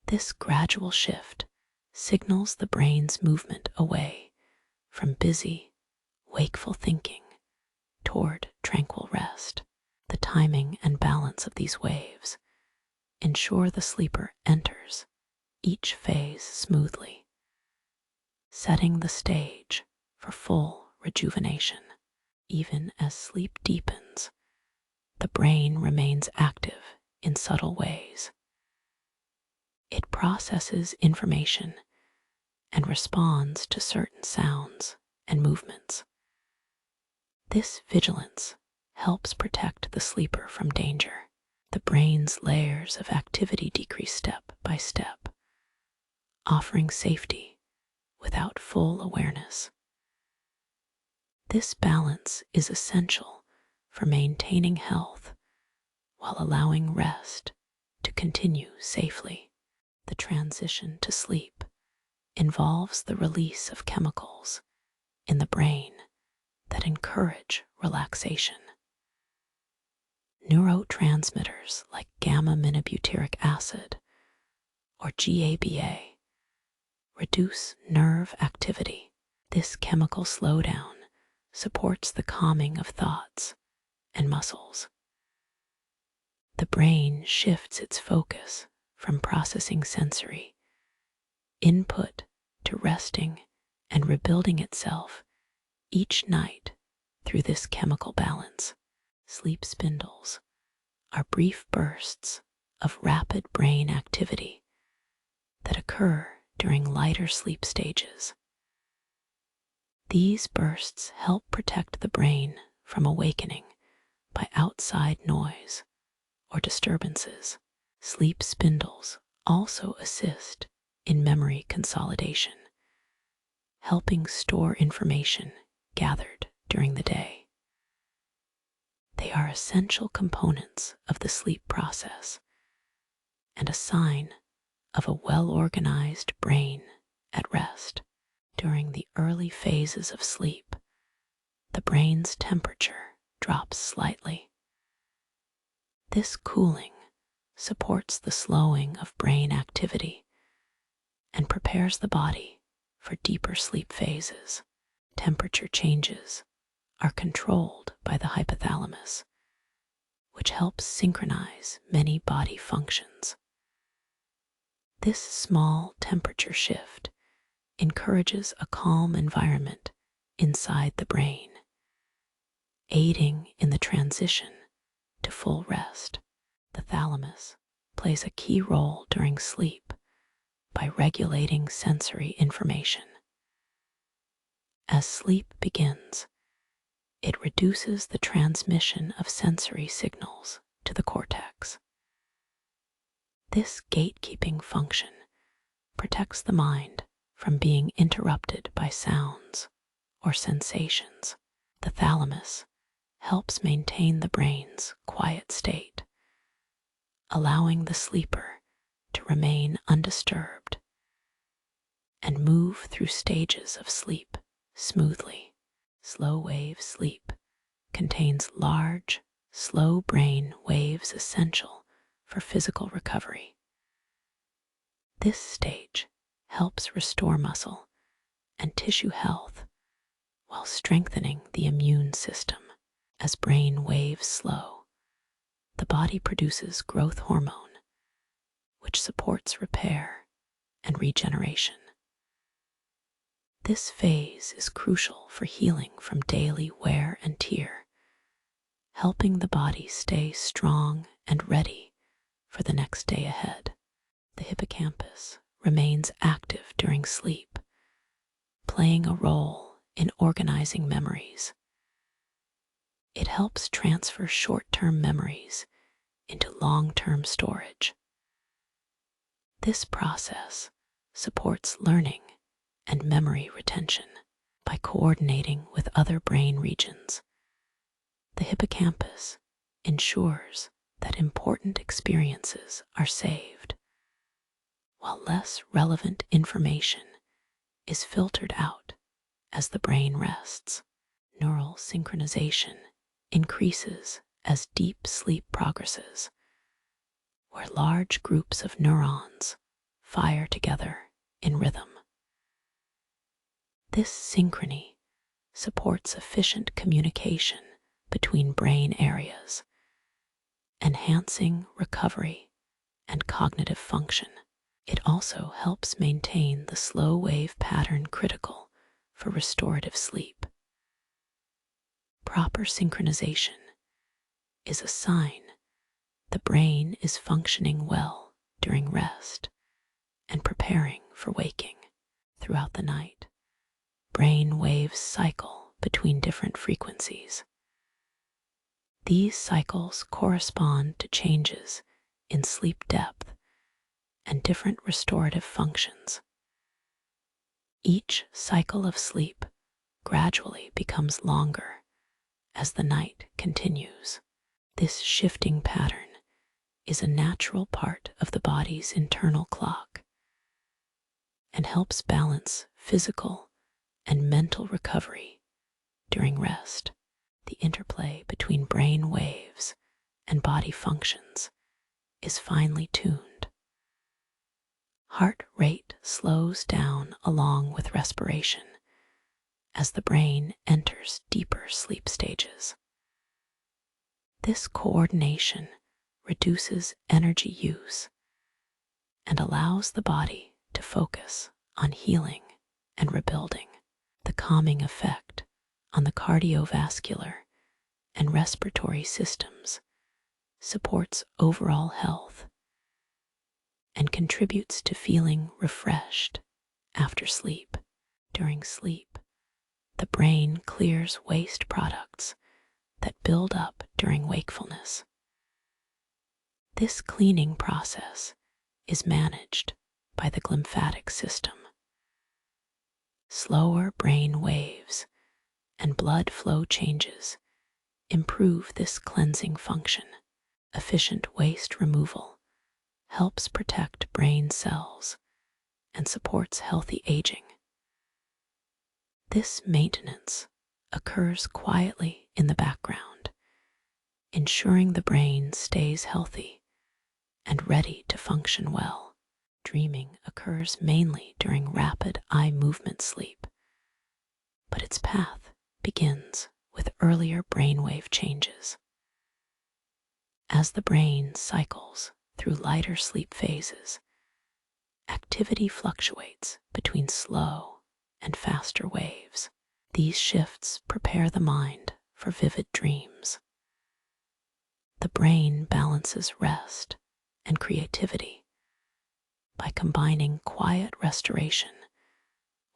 This gradual shift signals the brain's movement away from busy, wakeful thinking toward tranquil rest. The timing and balance of these waves ensure the sleeper enters each phase smoothly, setting the stage for full rejuvenation. Even as sleep deepens, the brain remains active in subtle ways. It processes information and responds to certain sounds and movements. This vigilance helps protect the sleeper from danger. The brain's layers of activity decrease step by step, offering safety without full awareness. This balance is essential for maintaining health while allowing rest to continue safely. The transition to sleep involves the release of chemicals in the brain that encourage relaxation. Neurotransmitters like gamma-aminobutyric acid or GABA reduce nerve activity. This chemical slowdown supports the calming of thoughts and muscles. The brain shifts its focus from processing sensory input to resting and rebuilding itself each night through this chemical balance. Sleep spindles are brief bursts of rapid brain activity that occur during lighter sleep stages. These bursts help protect the brain from awakening by outside noise or disturbances. Sleep spindles also assist in memory consolidation, helping store information gathered during the day. They are essential components of the sleep process and a sign of a well-organized brain at rest. During the early phases of sleep, the brain's temperature drops slightly. This cooling supports the slowing of brain activity and prepares the body for deeper sleep phases. Temperature changes are controlled by the hypothalamus, which helps synchronize many body functions. This small temperature shift encourages a calm environment inside the brain, aiding in the transition to full rest. The thalamus plays a key role during sleep by regulating sensory information. As sleep begins, it reduces the transmission of sensory signals to the cortex. This gatekeeping function protects the mind from being interrupted by sounds or sensations. The thalamus helps maintain the brain's quiet state, allowing the sleeper to remain undisturbed and move through stages of sleep smoothly. Slow wave sleep contains large, slow brain waves essential for physical recovery. This stage helps restore muscle and tissue health while strengthening the immune system. As brain waves slow, the body produces growth hormone, which supports repair and regeneration. This phase is crucial for healing from daily wear and tear, helping the body stay strong and ready for the next day ahead. The hippocampus remains active during sleep, playing a role in organizing memories. It helps transfer short-term memories into long-term storage. This process supports learning and memory retention by coordinating with other brain regions. The hippocampus ensures that important experiences are saved, while less relevant information is filtered out as the brain rests. Neural synchronization increases as deep sleep progresses, where large groups of neurons fire together in rhythm. This synchrony supports efficient communication between brain areas, enhancing recovery and cognitive function. It also helps maintain the slow wave pattern critical for restorative sleep. Proper synchronization is a sign the brain is functioning well during rest and preparing for waking. Throughout the night, brain waves cycle between different frequencies. These cycles correspond to changes in sleep depth and different restorative functions. Each cycle of sleep gradually becomes longer as the night continues. This shifting pattern is a natural part of the body's internal clock and helps balance physical and mental recovery during rest. The interplay between brain waves and body functions is finely tuned. Heart rate slows down along with respiration as the brain enters deeper sleep stages. This coordination reduces energy use and allows the body to focus on healing and rebuilding. The calming effect on the cardiovascular and respiratory systems supports overall health and contributes to feeling refreshed after sleep. During sleep, the brain clears waste products that build up during wakefulness. This cleaning process is managed by the glymphatic system. Slower brain waves and blood flow changes improve this cleansing function. Efficient waste removal helps protect brain cells and supports healthy aging. This maintenance occurs quietly in the background, ensuring the brain stays healthy and ready to function well. Dreaming occurs mainly during rapid eye movement sleep, but its path begins with earlier brainwave changes. As the brain cycles through lighter sleep phases, activity fluctuates between slow and faster waves. These shifts prepare the mind for vivid dreams. The brain balances rest and creativity by combining quiet restoration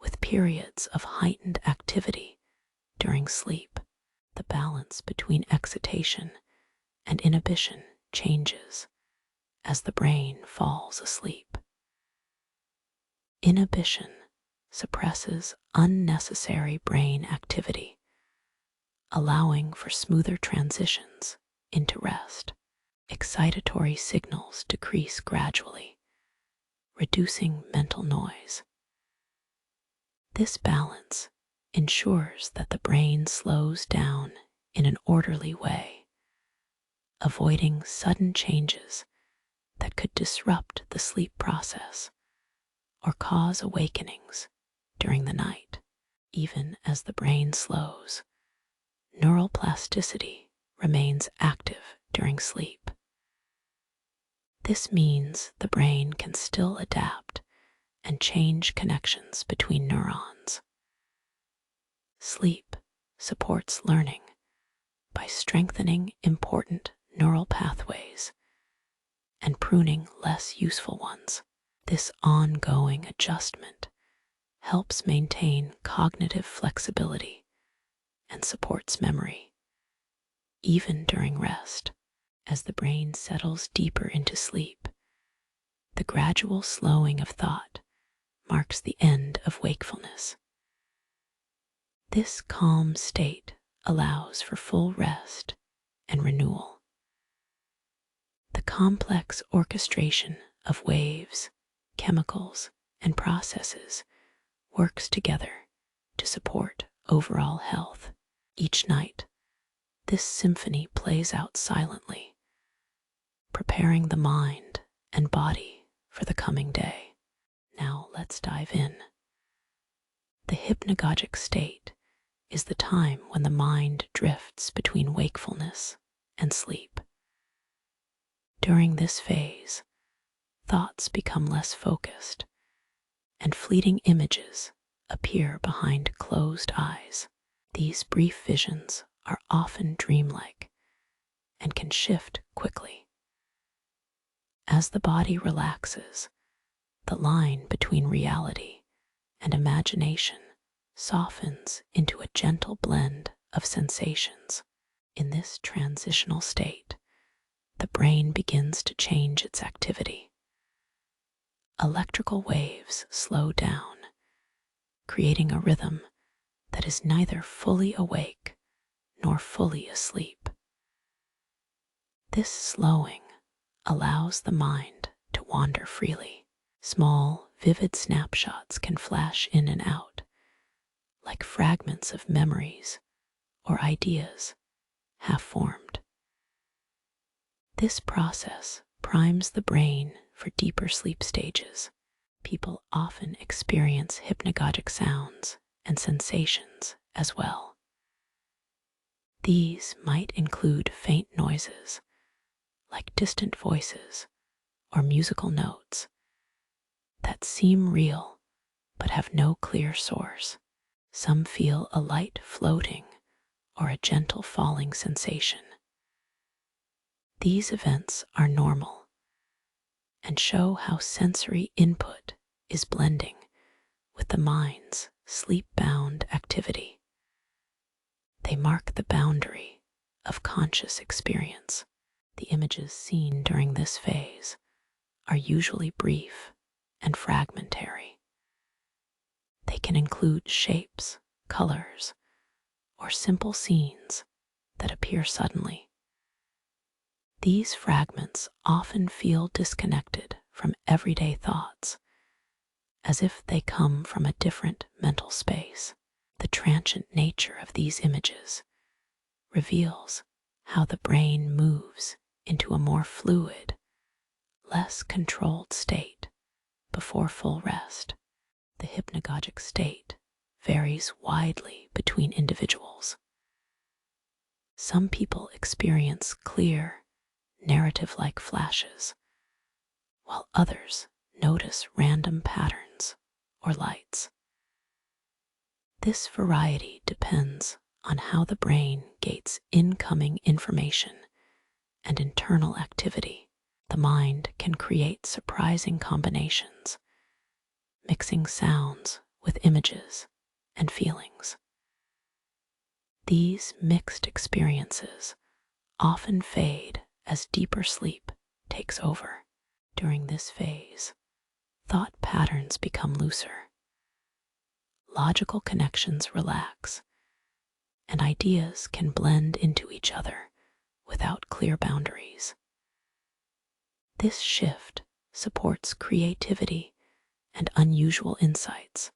with periods of heightened activity during sleep. The balance between excitation and inhibition changes as the brain falls asleep. Inhibition suppresses unnecessary brain activity, allowing for smoother transitions into rest. Excitatory signals decrease gradually, reducing mental noise. This balance ensures that the brain slows down in an orderly way, avoiding sudden changes that could disrupt the sleep process or cause awakenings during the night. Even as the brain slows, neural plasticity remains active during sleep. This means the brain can still adapt and change connections between neurons. Sleep supports learning by strengthening important neural pathways and pruning less useful ones. This ongoing adjustment helps maintain cognitive flexibility and supports memory, even during rest. As the brain settles deeper into sleep, the gradual slowing of thought marks the end of wakefulness. This calm state allows for full rest and renewal. The complex orchestration of waves, chemicals, and processes works together to support overall health. Each night, this symphony plays out silently, preparing the mind and body for the coming day. Now let's dive in. The hypnagogic state is the time when the mind drifts between wakefulness and sleep. During this phase, thoughts become less focused, and fleeting images appear behind closed eyes. These brief visions are often dreamlike and can shift quickly. As the body relaxes, the line between reality and imagination softens into a gentle blend of sensations. In this transitional state, the brain begins to change its activity. Electrical waves slow down, creating a rhythm that is neither fully awake nor fully asleep. This slowing allows the mind to wander freely. Small, vivid snapshots can flash in and out, like fragments of memories or ideas half formed. This process primes the brain for deeper sleep stages. People often experience hypnagogic sounds and sensations as well. These might include faint noises, like distant voices or musical notes, that seem real but have no clear source. Some feel a light floating or a gentle falling sensation. These events are normal and show how sensory input is blending with the mind's sleep-bound activity. They mark the boundary of conscious experience. The images seen during this phase are usually brief and fragmentary. They can include shapes, colors, or simple scenes that appear suddenly. These fragments often feel disconnected from everyday thoughts, as if they come from a different mental space. The transient nature of these images reveals how the brain moves into a more fluid, less controlled state before full rest. The hypnagogic state varies widely between individuals. Some people experience clear, narrative-like flashes, while others notice random patterns or lights. This variety depends on how the brain gates incoming information and internal activity. The mind can create surprising combinations, mixing sounds with images and feelings. These mixed experiences often fade as deeper sleep takes over. During this phase, thought patterns become looser, logical connections relax, and ideas can blend into each other without clear boundaries. This shift supports creativity and unusual insights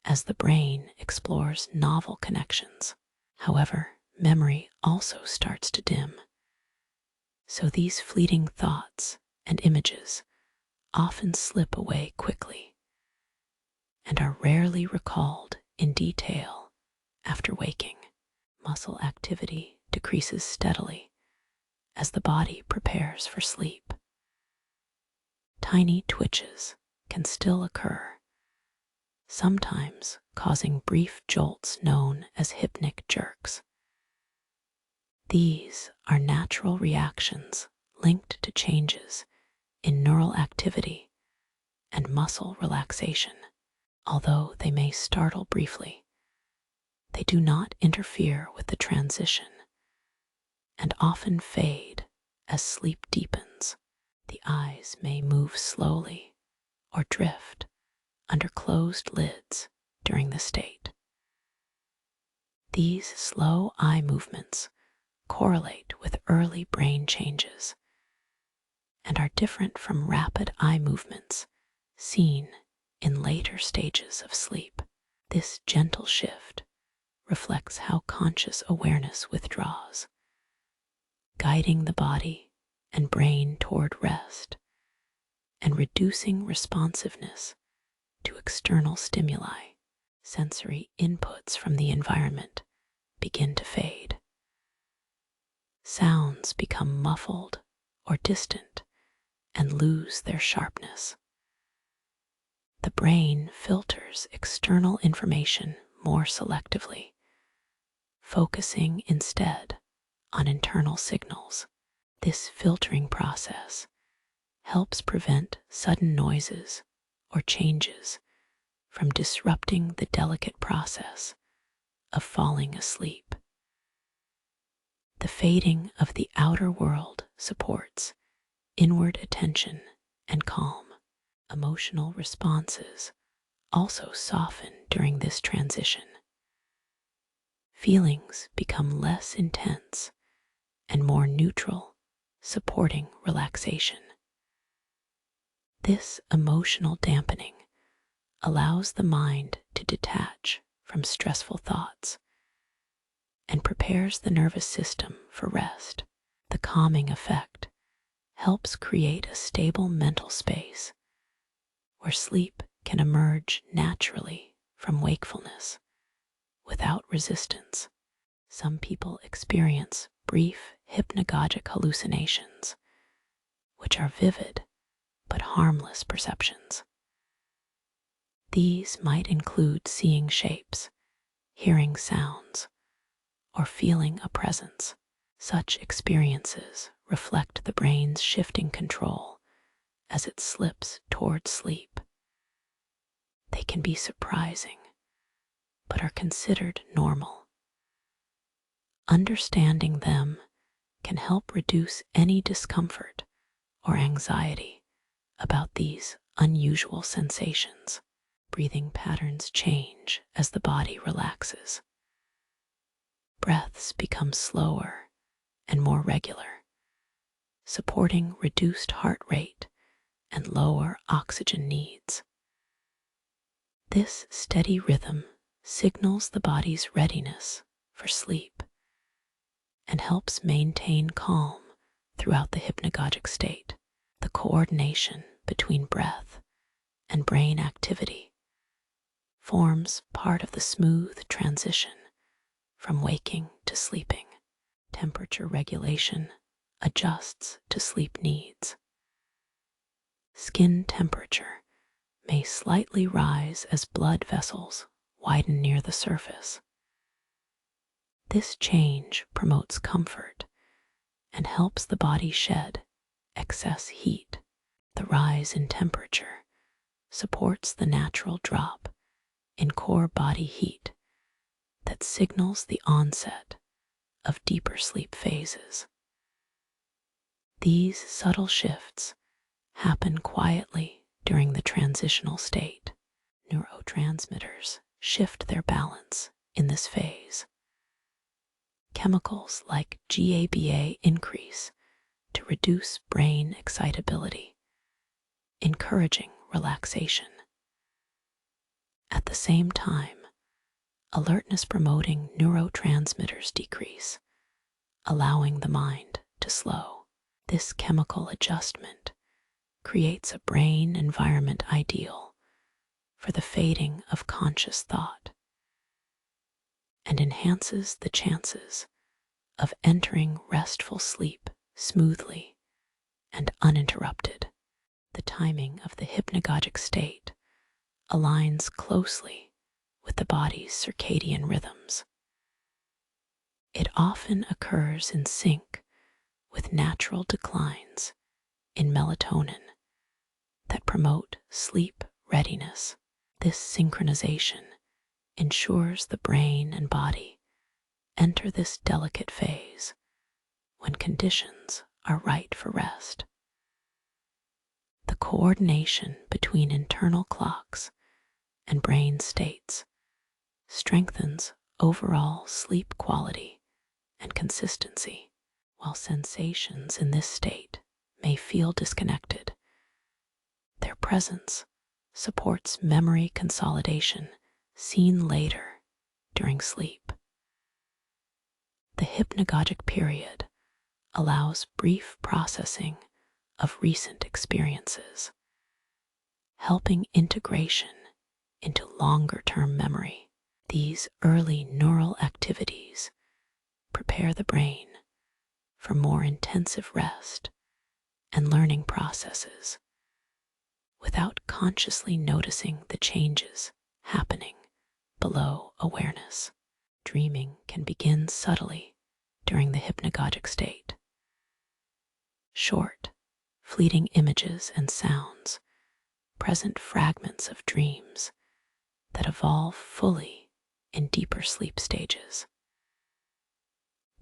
as the brain explores novel connections. However, memory also starts to dim, so these fleeting thoughts and images often slip away quickly and are rarely recalled in detail after waking. Muscle activity decreases steadily as the body prepares for sleep. Tiny twitches can still occur, sometimes causing brief jolts known as hypnic jerks. These are natural reactions linked to changes in neural activity and muscle relaxation. Although they may startle briefly, they do not interfere with the transition and often fade as sleep deepens. The eyes may move slowly or drift under closed lids during the state. These slow eye movements correlate with early brain changes and are different from rapid eye movements seen in later stages of sleep. This gentle shift reflects how conscious awareness withdraws, guiding the body and brain toward rest and reducing responsiveness to external stimuli. Sensory inputs from the environment begin to fade. Sounds become muffled or distant and lose their sharpness. The brain filters external information more selectively, focusing instead on internal signals. This filtering process helps prevent sudden noises or changes from disrupting the delicate process of falling asleep. The fading of the outer world supports inward attention and calm. Emotional responses also soften during this transition. Feelings become less intense and more neutral, supporting relaxation. This emotional dampening allows the mind to detach from stressful thoughts and prepares the nervous system for rest. The calming effect helps create a stable mental space where sleep can emerge naturally from wakefulness without resistance. Some people experience brief hypnagogic hallucinations, which are vivid but harmless perceptions. These might include seeing shapes, hearing sounds, or feeling a presence. Such experiences reflect the brain's shifting control as it slips toward sleep. They can be surprising, but are considered normal. Understanding them can help reduce any discomfort or anxiety about these unusual sensations. Breathing patterns change as the body relaxes. Breaths become slower and more regular, supporting reduced heart rate and lower oxygen needs. This steady rhythm signals the body's readiness for sleep and helps maintain calm throughout the hypnagogic state. The coordination between breath and brain activity forms part of the smooth transition from waking to sleeping. Temperature regulation adjusts to sleep needs. Skin temperature may slightly rise as blood vessels widen near the surface. This change promotes comfort and helps the body shed excess heat. The rise in temperature supports the natural drop in core body heat that signals the onset of deeper sleep phases. These subtle shifts happen quietly during the transitional state. Neurotransmitters shift their balance in this phase. Chemicals like GABA increase to reduce brain excitability, encouraging relaxation. At the same time, alertness-promoting neurotransmitters decrease, allowing the mind to slow. This chemical adjustment creates a brain environment ideal for the fading of conscious thought and enhances the chances of entering restful sleep smoothly and uninterrupted. The timing of the hypnagogic state aligns closely with the body's circadian rhythms. It often occurs in sync with natural declines in melatonin that promote sleep readiness. This synchronization ensures the brain and body enter this delicate phase when conditions are right for rest. The coordination between internal clocks and brain states strengthens overall sleep quality and consistency. While sensations in this state may feel disconnected, their presence supports memory consolidation seen later during sleep. The hypnagogic period allows brief processing of recent experiences, helping integration into longer-term memory. These early neural activities prepare the brain for more intensive rest and learning processes without consciously noticing the changes happening below awareness. Dreaming can begin subtly during the hypnagogic state. Short, fleeting images and sounds present fragments of dreams that evolve fully in deeper sleep stages.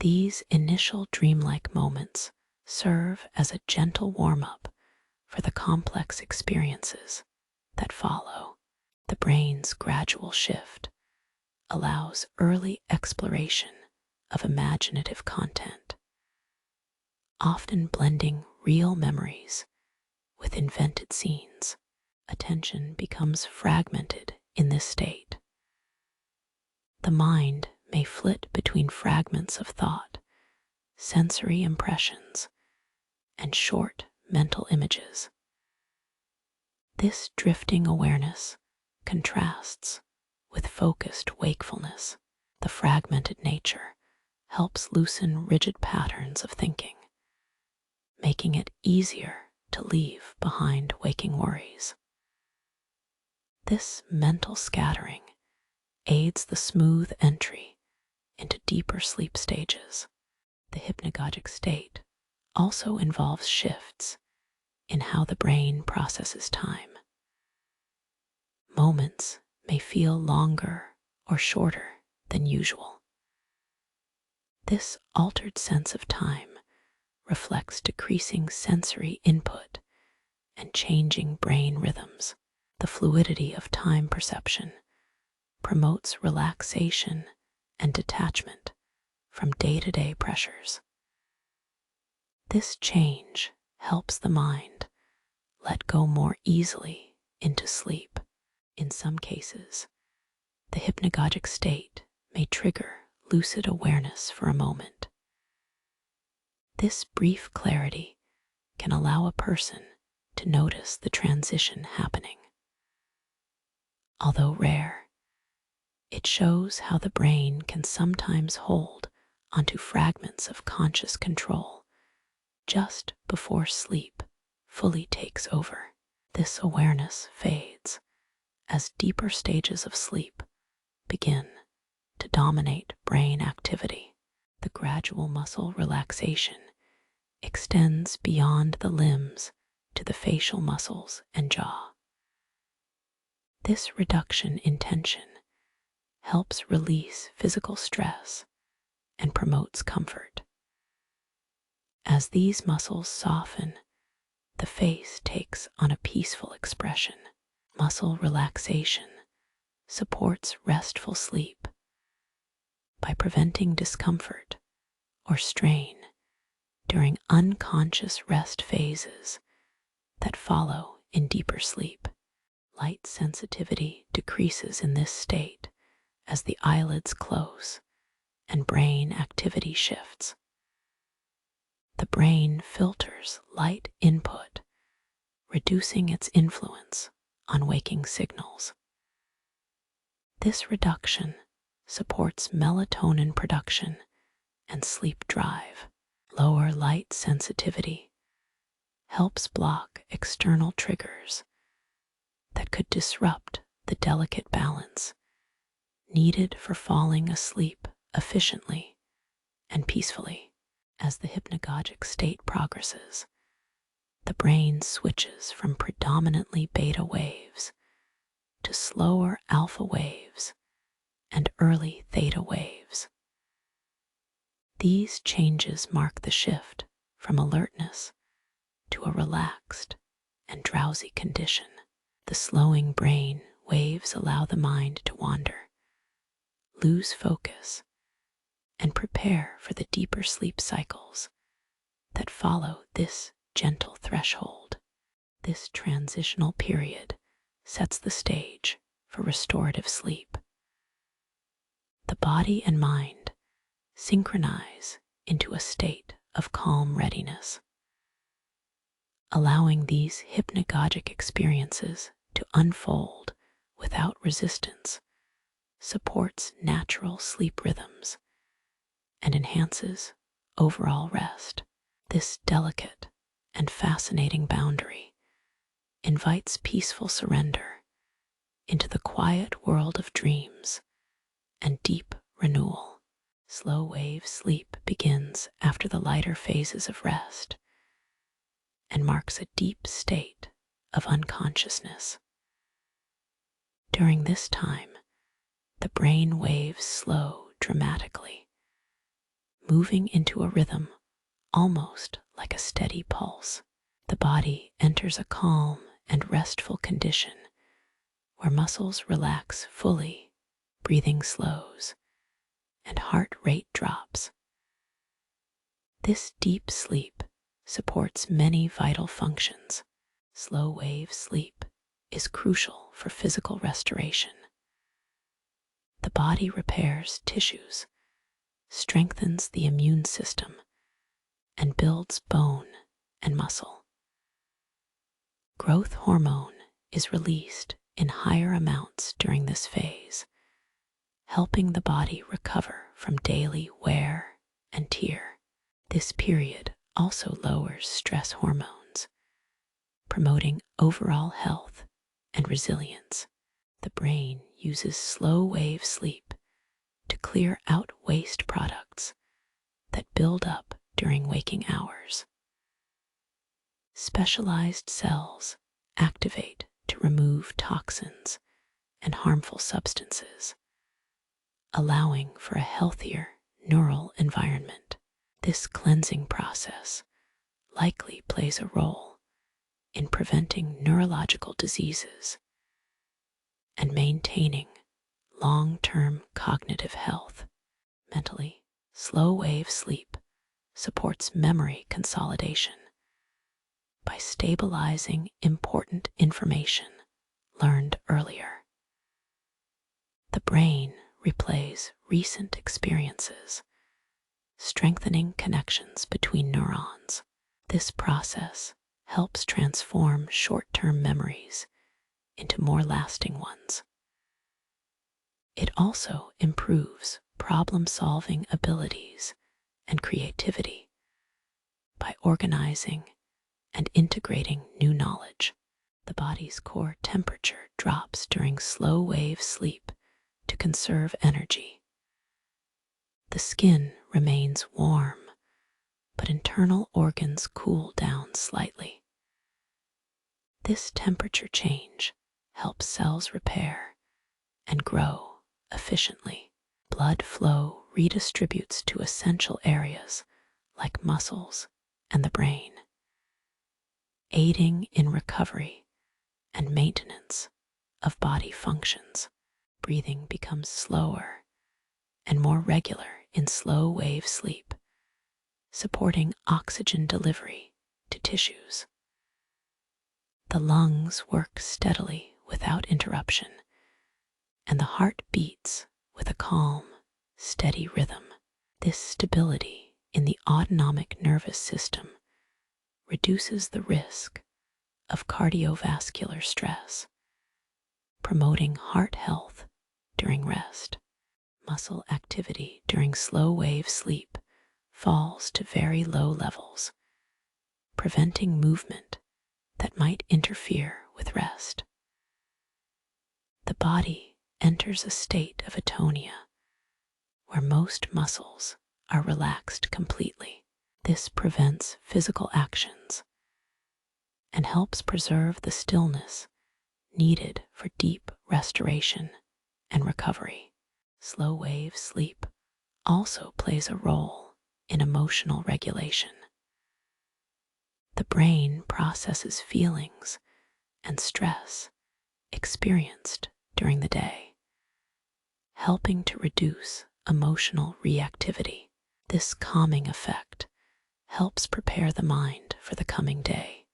These initial dreamlike moments serve as a gentle warm-up for the complex experiences that follow. The brain's gradual shift allows early exploration of imaginative content, often blending real memories with invented scenes. Attention becomes fragmented in this state. The mind may flit between fragments of thought, sensory impressions, and short mental images. This drifting awareness contrasts with focused wakefulness. The fragmented nature helps loosen rigid patterns of thinking, making it easier to leave behind waking worries. This mental scattering aids the smooth entry into deeper sleep stages. The hypnagogic state also involves shifts in how the brain processes time. Moments may feel longer or shorter than usual. This altered sense of time reflects decreasing sensory input and changing brain rhythms. The fluidity of time perception promotes relaxation and detachment from day-to-day pressures. This change helps the mind let go more easily into sleep. In some cases, the hypnagogic state may trigger lucid awareness for a moment. This brief clarity can allow a person to notice the transition happening. Although rare, it shows how the brain can sometimes hold onto fragments of conscious control just before sleep fully takes over. This awareness fades as deeper stages of sleep begin to dominate brain activity. The gradual muscle relaxation extends beyond the limbs to the facial muscles and jaw. This reduction in tension helps release physical stress and promotes comfort. As these muscles soften, the face takes on a peaceful expression. Muscle relaxation supports restful sleep by preventing discomfort or strain during unconscious rest phases that follow in deeper sleep. Light sensitivity decreases in this state as the eyelids close and brain activity shifts. The brain filters light input, reducing its influence on waking signals. This reduction supports melatonin production and sleep drive. Lower light sensitivity helps block external triggers that could disrupt the delicate balance needed for falling asleep efficiently and peacefully. As the hypnagogic state progresses, the brain switches from predominantly beta waves to slower alpha waves and early theta waves. These changes mark the shift from alertness to a relaxed and drowsy condition. The slowing brain waves allow the mind to wander, lose focus, and prepare for the deeper sleep cycles that follow this gentle threshold. This transitional period sets the stage for restorative sleep. The body and mind synchronize into a state of calm readiness. Allowing these hypnagogic experiences to unfold without resistance supports natural sleep rhythms and enhances overall rest. This delicate and fascinating boundary invites peaceful surrender into the quiet world of dreams and deep renewal. Slow wave sleep begins after the lighter phases of rest and marks a deep state of unconsciousness. During this time, the brain waves slow dramatically, moving into a rhythm almost like a steady pulse. The body enters a calm and restful condition where muscles relax fully, breathing slows, and heart rate drops. This deep sleep supports many vital functions. Slow wave sleep is crucial for physical restoration. The body repairs tissues, strengthens the immune system, and builds bone and muscle. Growth hormone is released in higher amounts during this phase, helping the body recover from daily wear and tear. This period also lowers stress hormones, promoting overall health and resilience. The brain uses slow wave sleep to clear out waste products that build up during waking hours. Specialized cells activate to remove toxins and harmful substances, allowing for a healthier neural environment. This cleansing process likely plays a role in preventing neurological diseases and maintaining long-term cognitive health. Mentally, slow-wave sleep supports memory consolidation by stabilizing important information learned earlier. The brain replays recent experiences, strengthening connections between neurons. This process helps transform short-term memories into more lasting ones. It also improves problem-solving abilities and creativity by organizing and integrating new knowledge. The body's core temperature drops during slow-wave sleep to conserve energy. The skin remains warm, but internal organs cool down slightly. This temperature change helps cells repair and grow efficiently. Blood flow redistributes to essential areas like muscles and the brain, aiding in recovery and maintenance of body functions. Breathing becomes slower and more regular in slow-wave sleep, supporting oxygen delivery to tissues. The lungs work steadily without interruption, and the heart beats with a calm, steady rhythm. This stability in the autonomic nervous system reduces the risk of cardiovascular stress, promoting heart health during rest. Muscle activity during slow-wave sleep falls to very low levels, preventing movement that might interfere with rest. The body enters a state of atonia, where most muscles are relaxed completely. This prevents physical actions and helps preserve the stillness needed for deep restoration and recovery. Slow-wave sleep also plays a role in emotional regulation. The brain processes feelings and stress experienced during the day, helping to reduce emotional reactivity. This calming effect helps prepare the mind for the coming day,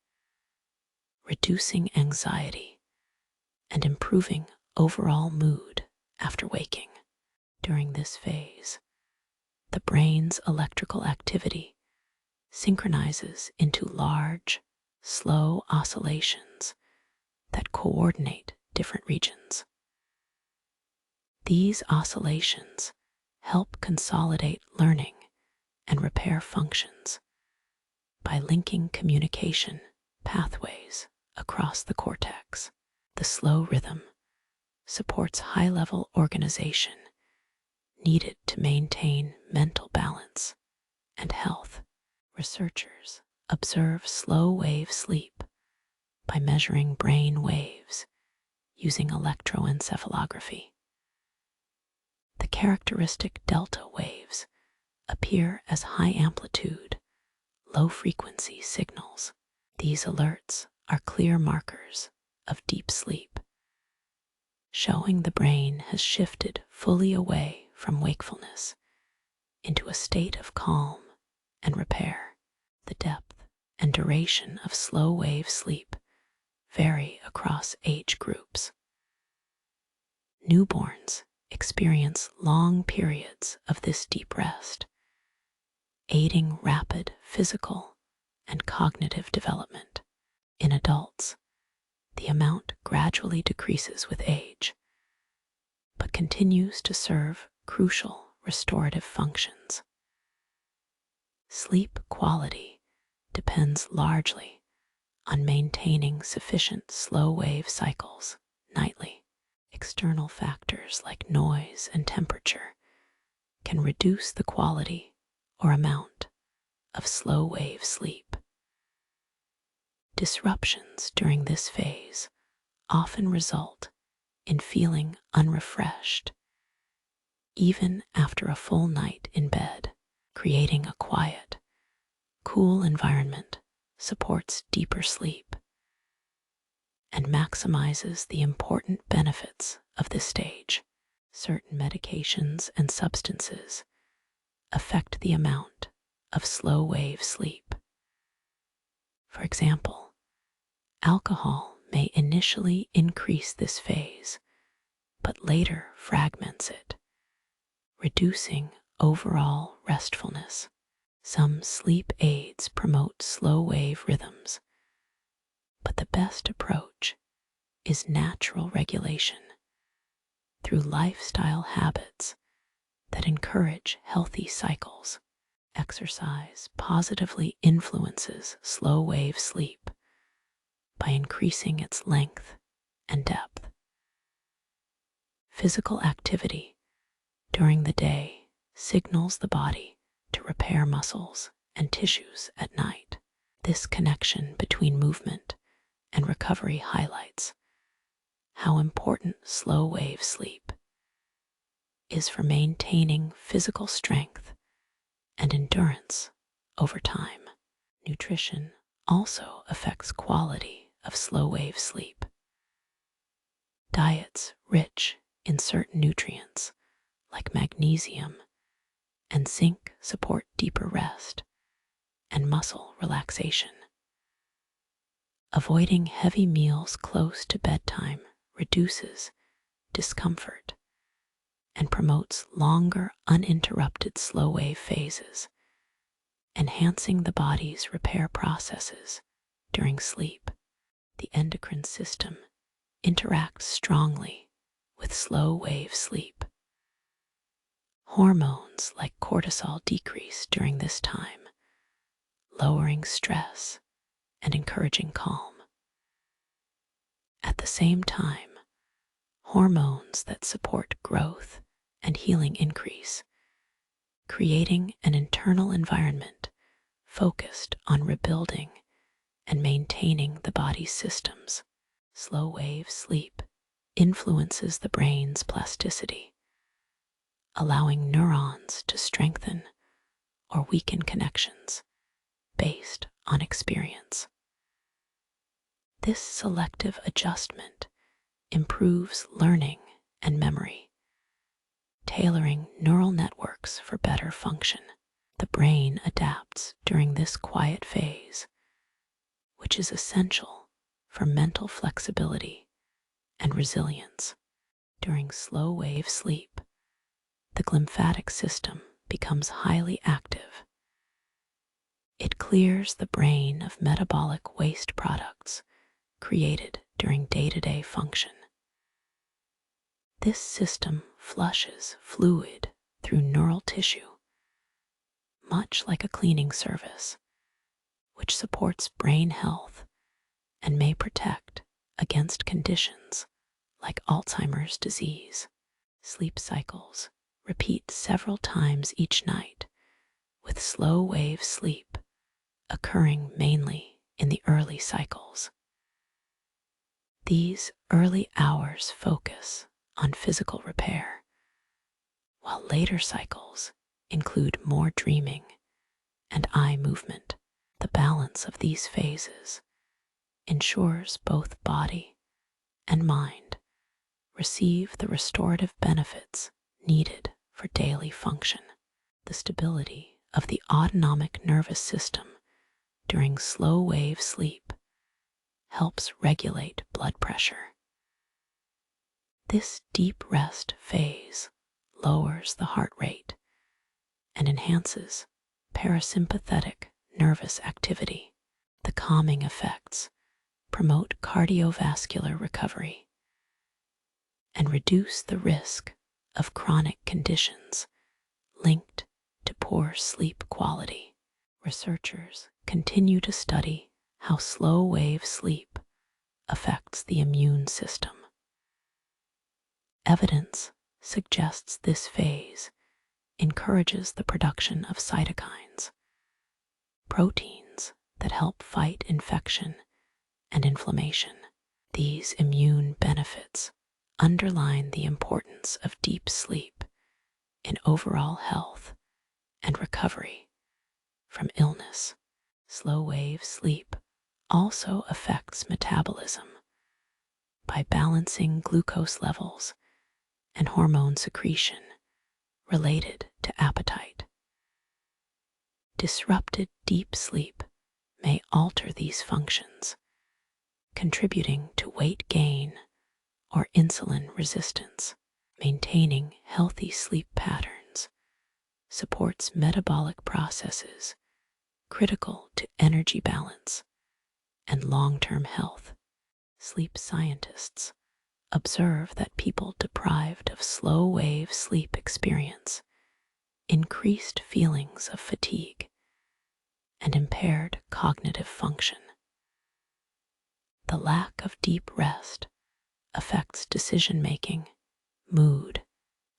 reducing anxiety and improving overall mood after waking. During this phase, the brain's electrical activity synchronizes into large, slow oscillations that coordinate different regions. These oscillations help consolidate learning and repair functions by linking communication pathways across the cortex. The slow rhythm supports high-level organization needed to maintain mental balance and health. Researchers observe slow-wave sleep by measuring brain waves using electroencephalography. The characteristic delta waves appear as high-amplitude, low-frequency signals. These alerts are clear markers of deep sleep, showing the brain has shifted fully away from wakefulness into a state of calm and repair. The depth and duration of slow-wave sleep vary across age groups. Newborns experience long periods of this deep rest, aiding rapid physical and cognitive development. In adults, the amount gradually decreases with age, but continues to serve crucial restorative functions. Sleep quality depends largely on maintaining sufficient slow-wave cycles nightly. External factors like noise and temperature can reduce the quality or amount of slow-wave sleep. Disruptions during this phase often result in feeling unrefreshed, even after a full night in bed. Creating a quiet, cool environment supports deeper sleep and maximizes the important benefits of this stage. Certain medications and substances affect the amount of slow wave sleep. For example, alcohol may initially increase this phase, but later fragments it, reducing overall restfulness. Some sleep aids promote slow wave rhythms, but the best approach is natural regulation through lifestyle habits that encourage healthy cycles. Exercise positively influences slow wave sleep by increasing its length and depth. Physical activity during the day signals the body to repair muscles and tissues at night. This connection between movement and recovery highlights how important slow wave sleep is for maintaining physical strength and endurance over time. Nutrition also affects quality of slow wave sleep. Diets rich in certain nutrients like magnesium and zinc support deeper rest and muscle relaxation. Avoiding heavy meals close to bedtime reduces discomfort and promotes longer uninterrupted slow wave phases, enhancing the body's repair processes during sleep. The endocrine system interacts strongly with slow wave sleep. Hormones like cortisol decrease during this time, lowering stress and encouraging calm. At the same time, hormones that support growth and healing increase, creating an internal environment focused on rebuilding and maintaining the body's systems. Slow wave sleep influences the brain's plasticity, allowing neurons to strengthen or weaken connections based on experience. This selective adjustment improves learning and memory, tailoring neural networks for better function. The brain adapts during this quiet phase, which is essential for mental flexibility and resilience. During slow wave sleep, the glymphatic system becomes highly active. It clears the brain of metabolic waste products created during day-to-day function. This system flushes fluid through neural tissue, much like a cleaning service, which supports brain health and may protect against conditions like Alzheimer's disease. Sleep cycles repeat several times each night, with slow wave sleep occurring mainly in the early cycles. These early hours focus on physical repair, while later cycles include more dreaming and eye movement. The balance of these phases ensures both body and mind receive the restorative benefits needed for daily function. The stability of the autonomic nervous system during slow wave sleep helps regulate blood pressure. This deep rest phase lowers the heart rate and enhances parasympathetic nervous activity. The calming effects promote cardiovascular recovery and reduce the risk of chronic conditions linked to poor sleep quality. Researchers continue to study how slow wave sleep affects the immune system. Evidence suggests this phase encourages the production of cytokines, proteins that help fight infection and inflammation. These immune benefits underline the importance of deep sleep in overall health and recovery from illness. Slow wave sleep also affects metabolism by balancing glucose levels and hormone secretion related to appetite. Disrupted deep sleep may alter these functions, contributing to weight gain or insulin resistance. Maintaining healthy sleep patterns supports metabolic processes critical to energy balance and long-term health. Sleep scientists observe that people deprived of slow-wave sleep experience increased feelings of fatigue and impaired cognitive function. The lack of deep rest affects decision-making, mood,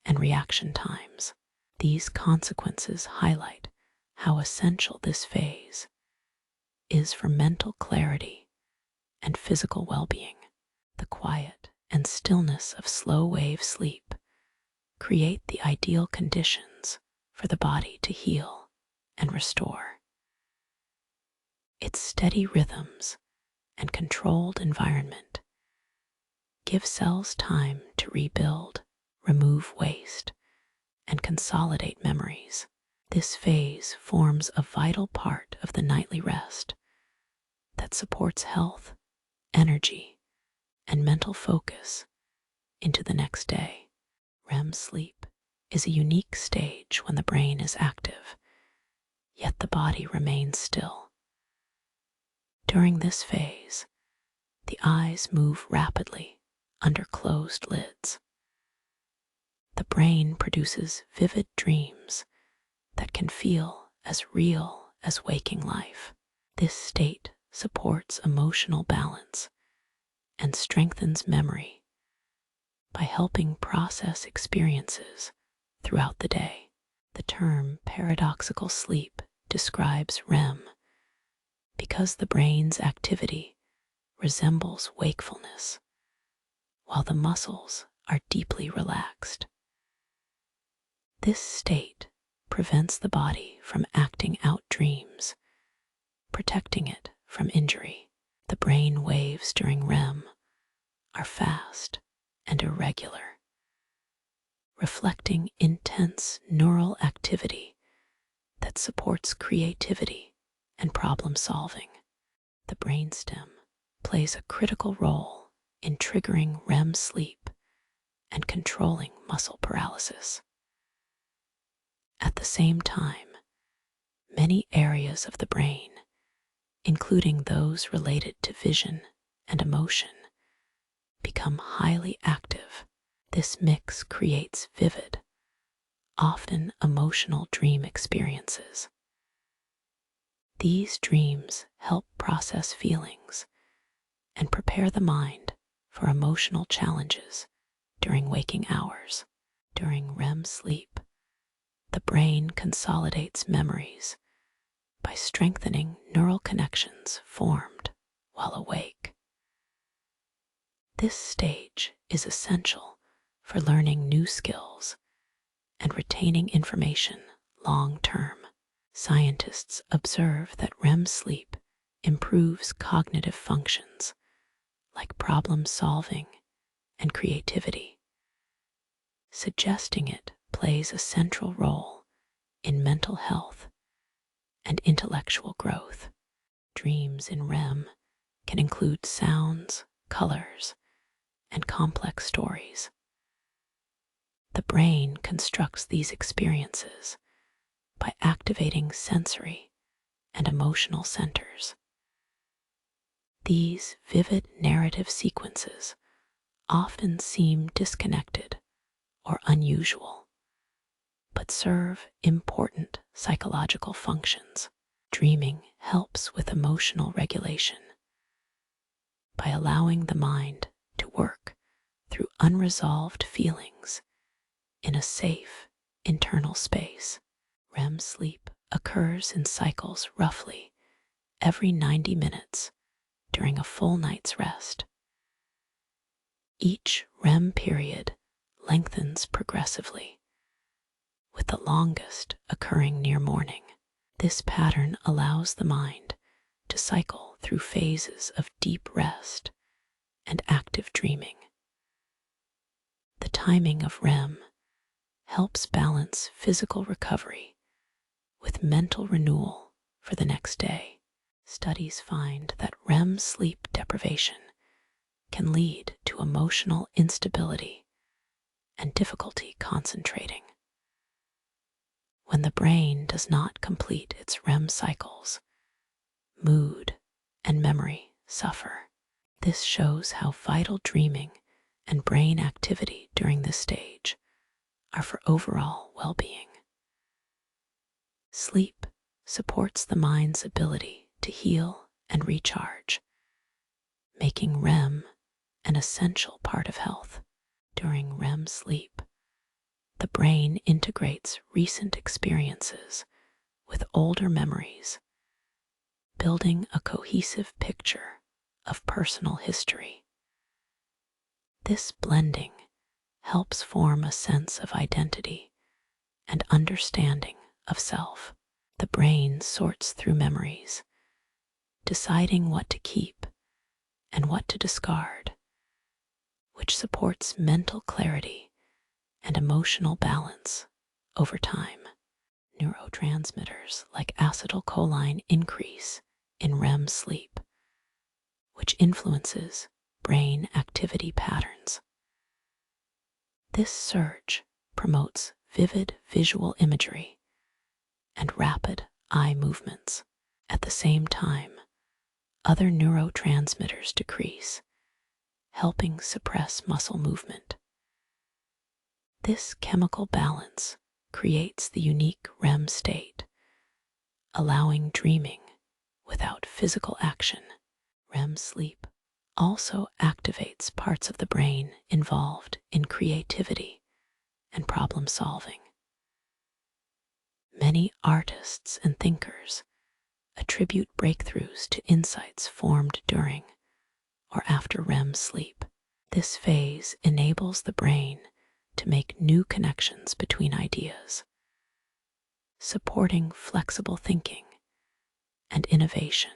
and reaction times. These consequences highlight how essential this phase is for mental clarity and physical well-being. The quiet and stillness of slow-wave sleep create the ideal conditions for the body to heal and restore. Its steady rhythms and controlled environment give cells time to rebuild, remove waste, and consolidate memories. This phase forms a vital part of the nightly rest that supports health, energy, and mental focus into the next day. REM sleep is a unique stage when the brain is active, yet the body remains still. During this phase, the eyes move rapidly under closed lids. The brain produces vivid dreams that can feel as real as waking life. This state supports emotional balance and strengthens memory by helping process experiences throughout the day. The term paradoxical sleep describes REM because the brain's activity resembles wakefulness, while the muscles are deeply relaxed. This state prevents the body from acting out dreams, protecting it from injury. The brain waves during REM are fast and irregular, reflecting intense neural activity that supports creativity and problem solving. The brainstem plays a critical role in triggering REM sleep and controlling muscle paralysis. At the same time, many areas of the brain, including those related to vision and emotion, become highly active. This mix creates vivid, often emotional dream experiences. These dreams help process feelings and prepare the mind for emotional challenges during waking hours. During REM sleep, the brain consolidates memories by strengthening neural connections formed while awake. This stage is essential for learning new skills and retaining information long-term. Scientists observe that REM sleep improves cognitive functions like problem solving and creativity, suggesting it plays a central role in mental health and intellectual growth. Dreams in REM can include sounds, colors, and complex stories. The brain constructs these experiences by activating sensory and emotional centers. These vivid narrative sequences often seem disconnected or unusual, but serve important psychological functions. Dreaming helps with emotional regulation by allowing the mind to work through unresolved feelings in a safe internal space. REM sleep occurs in cycles roughly every 90 minutes during a full night's rest. Each REM period lengthens progressively, with the longest occurring near morning. This pattern allows the mind to cycle through phases of deep rest and active dreaming. The timing of REM helps balance physical recovery with mental renewal for the next day. Studies find that REM sleep deprivation can lead to emotional instability and difficulty concentrating. When the brain does not complete its REM cycles, mood and memory suffer. This shows how vital dreaming and brain activity during this stage are for overall well-being. Sleep supports the mind's ability to heal and recharge, making REM an essential part of health. During REM sleep, the brain integrates recent experiences with older memories, building a cohesive picture of personal history. This blending helps form a sense of identity and understanding of self. The brain sorts through memories, deciding what to keep and what to discard, which supports mental clarity and emotional balance over time. Neurotransmitters like acetylcholine increase in REM sleep, which influences brain activity patterns. This surge promotes vivid visual imagery and rapid eye movements. At the same time, other neurotransmitters decrease, helping suppress muscle movement. This chemical balance creates the unique REM state, allowing dreaming without physical action. REM sleep also activates parts of the brain involved in creativity and problem solving. Many artists and thinkers attribute breakthroughs to insights formed during or after REM sleep. This phase enables the brain to make new connections between ideas, supporting flexible thinking and innovation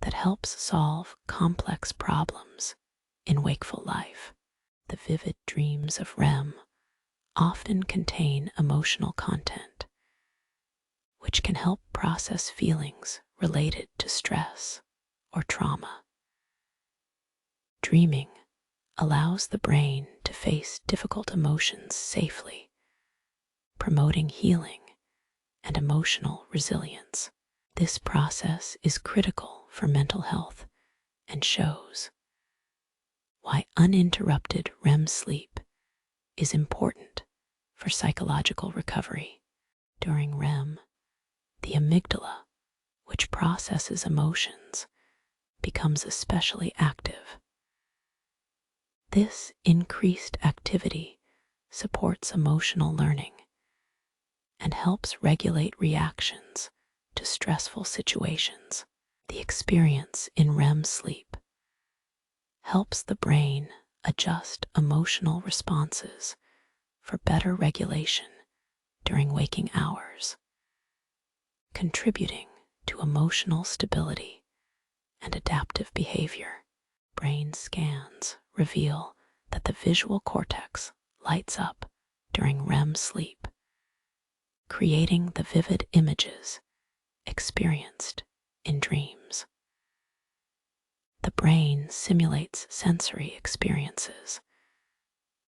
that helps solve complex problems in wakeful life. The vivid dreams of REM often contain emotional content, which can help process feelings related to stress or trauma. Dreaming allows the brain to face difficult emotions safely, promoting healing and emotional resilience. This process is critical for mental health and shows why uninterrupted REM sleep is important for psychological recovery. During REM, the amygdala, which processes emotions, becomes especially active. This increased activity supports emotional learning and helps regulate reactions to stressful situations. The experience in REM sleep helps the brain adjust emotional responses for better regulation during waking hours, contributing to emotional stability and adaptive behavior. Brain scans reveal that the visual cortex lights up during REM sleep, creating the vivid images experienced in dreams. The brain simulates sensory experiences,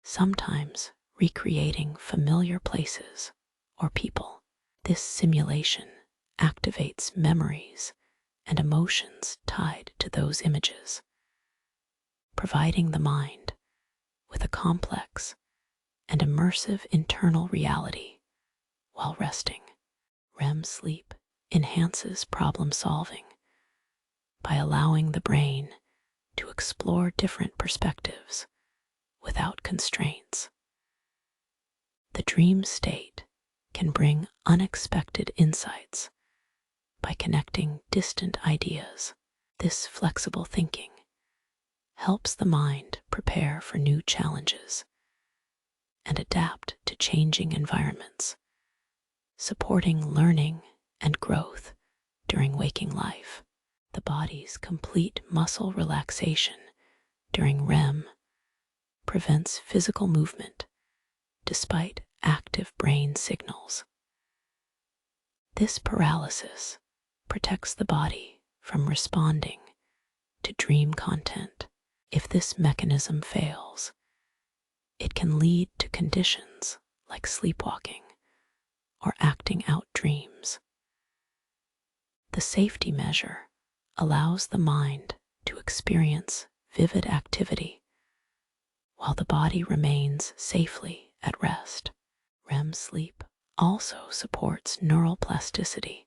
sometimes recreating familiar places or people. This simulation activates memories and emotions tied to those images, providing the mind with a complex and immersive internal reality while resting. REM sleep enhances problem solving by allowing the brain to explore different perspectives without constraints. The dream state can bring unexpected insights by connecting distant ideas. This flexible thinking helps the mind prepare for new challenges and adapt to changing environments, supporting learning and growth during waking life. The body's complete muscle relaxation during REM prevents physical movement despite active brain signals. This paralysis protects the body from responding to dream content. If this mechanism fails, it can lead to conditions like sleepwalking or acting out dreams. The safety measure allows the mind to experience vivid activity while the body remains safely at rest. REM sleep also supports neural plasticity,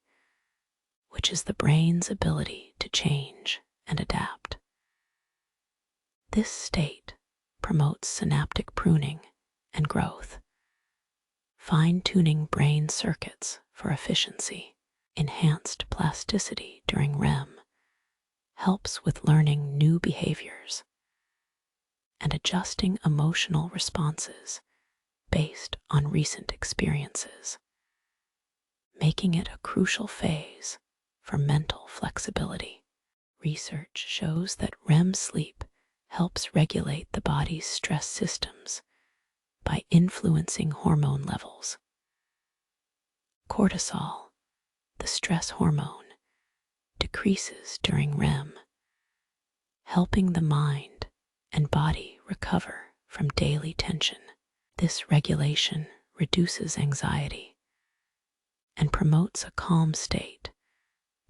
which is the brain's ability to change and adapt. This state promotes synaptic pruning and growth, fine-tuning brain circuits for efficiency. Enhanced plasticity during REM helps with learning new behaviors and adjusting emotional responses based on recent experiences, making it a crucial phase for mental flexibility. Research shows that REM sleep helps regulate the body's stress systems by influencing hormone levels. Cortisol, the stress hormone, decreases during REM, helping the mind and body recover from daily tension. This regulation reduces anxiety and promotes a calm state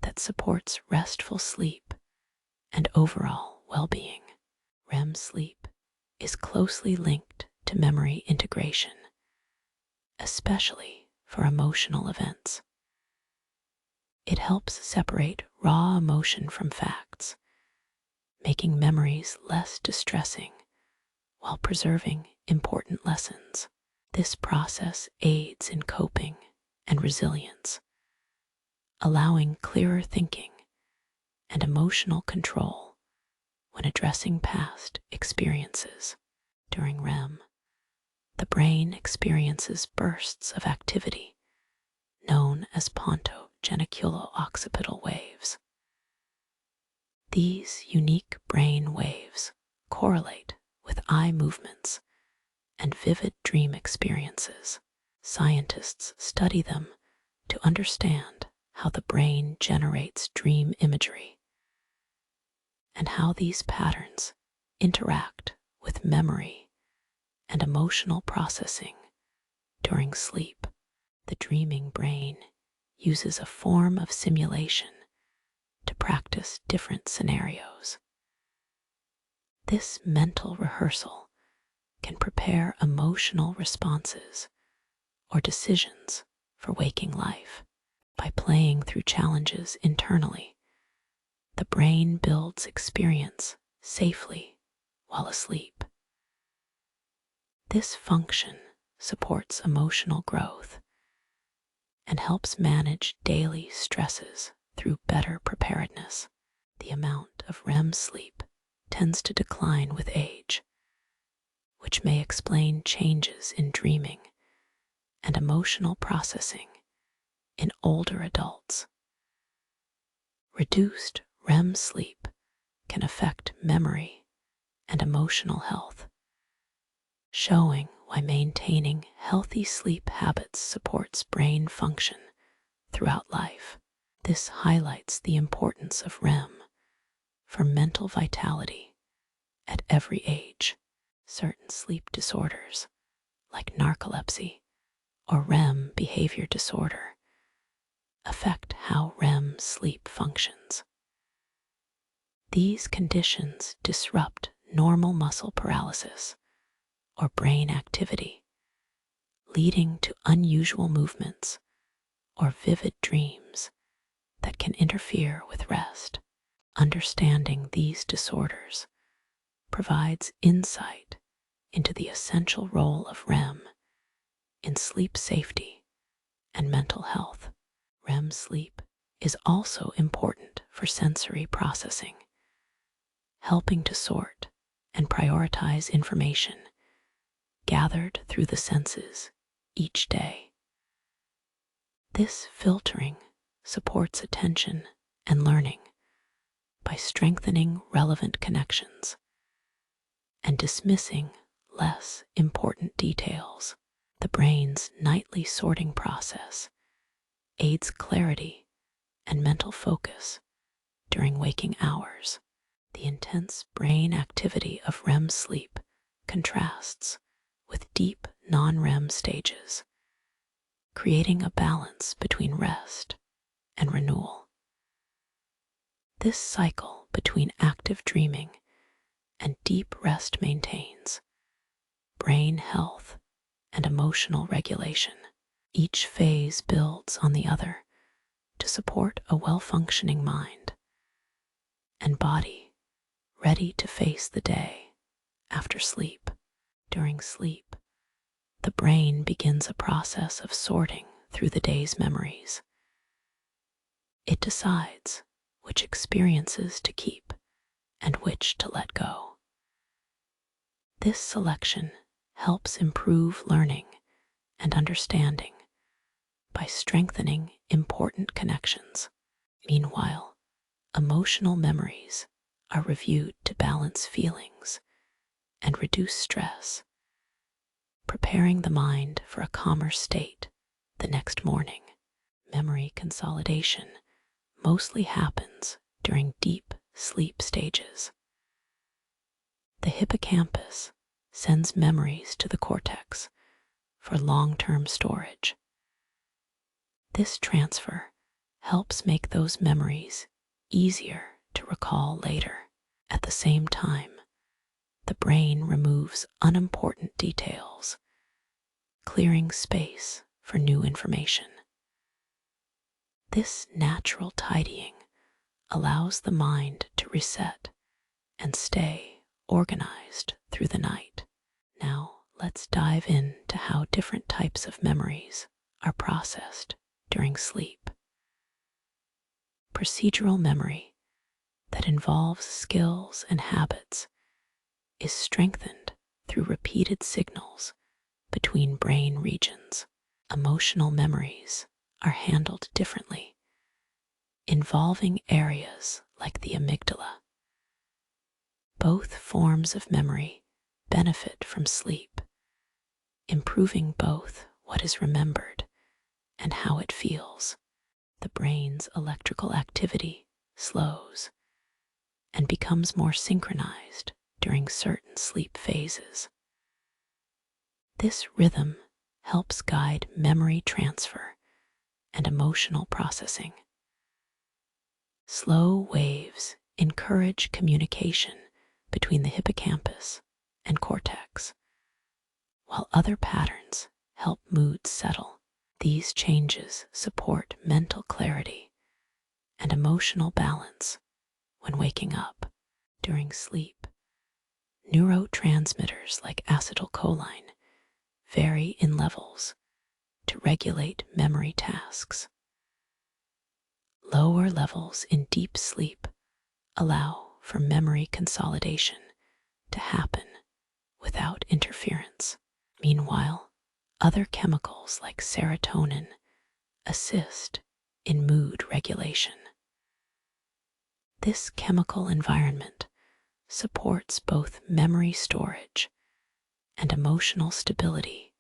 that supports restful sleep and overall well-being. REM sleep is closely linked to memory integration, especially for emotional events. It helps separate raw emotion from facts, making memories less distressing while preserving important lessons. This process aids in coping and resilience, allowing clearer thinking and emotional control when addressing past experiences. During REM, the brain experiences bursts of activity known as ponto-geniculo-occipital waves. These unique brain waves correlate with eye movements and vivid dream experiences. Scientists study them to understand how the brain generates dream imagery and how these patterns interact with memory and emotional processing during sleep. The dreaming brain uses a form of simulation to practice different scenarios. This mental rehearsal can prepare emotional responses or decisions for waking life. By playing through challenges internally, the brain builds experience safely while asleep. This function supports emotional growth and helps manage daily stresses through better preparedness. The amount of REM sleep tends to decline with age, which may explain changes in dreaming and emotional processing in older adults. Reduced REM sleep can affect memory and emotional health, showing why maintaining healthy sleep habits supports brain function throughout life. This highlights the importance of REM for mental vitality at every age. Certain sleep disorders, like narcolepsy or REM behavior disorder, affect how REM sleep functions. These conditions disrupt normal muscle paralysis or brain activity, leading to unusual movements or vivid dreams that can interfere with rest. Understanding these disorders provides insight into the essential role of REM in sleep safety and mental health. REM sleep is also important for sensory processing, helping to sort and prioritize information gathered through the senses each day. This filtering supports attention and learning by strengthening relevant connections and dismissing less important details. The brain's nightly sorting process aids clarity and mental focus during waking hours. The intense brain activity of REM sleep contrasts with deep non-REM stages, creating a balance between rest and renewal. This cycle between active dreaming and deep rest maintains brain health and emotional regulation. Each phase builds on the other to support a well-functioning mind and body ready to face the day after sleep. During sleep, the brain begins a process of sorting through the day's memories. It decides which experiences to keep and which to let go. This selection helps improve learning and understanding by strengthening important connections. Meanwhile, emotional memories are reviewed to balance feelings and reduce stress, preparing the mind for a calmer state the next morning. Memory consolidation mostly happens during deep sleep stages. The hippocampus sends memories to the cortex for long-term storage. This transfer helps make those memories easier to recall later. At the same time, the brain removes unimportant details, clearing space for new information. This natural tidying allows the mind to reset and stay organized through the night. Now, let's dive into how different types of memories are processed during sleep. Procedural memory that involves skills and habits is strengthened through repeated signals between brain regions. Emotional memories are handled differently, involving areas like the amygdala. Both forms of memory benefit from sleep, improving both what is remembered and how it feels. The brain's electrical activity slows and becomes more synchronized during certain sleep phases. This rhythm helps guide memory transfer and emotional processing. Slow waves encourage communication between the hippocampus and cortex, while other patterns help moods settle. These changes support mental clarity and emotional balance when waking up. During sleep, neurotransmitters like acetylcholine vary in levels to regulate memory tasks. Lower levels in deep sleep allow for memory consolidation to happen without interference. Meanwhile, other chemicals like serotonin assist in mood regulation. This chemical environment supports both memory storage and emotional stability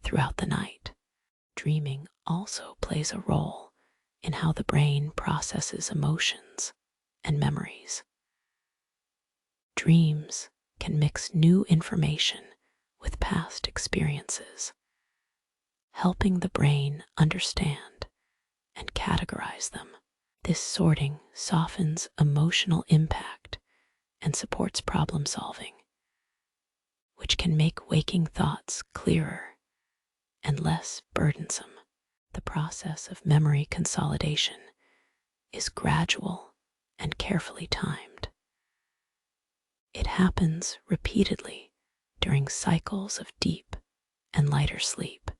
throughout the night. Dreaming also plays a role in how the brain processes emotions and memories. Dreams can mix new information with past experiences, helping the brain understand and categorize them. This sorting softens emotional impact and supports problem solving, which can make waking thoughts clearer and less burdensome. The process of memory consolidation is gradual and carefully timed. It happens repeatedly during cycles of deep and lighter sleep.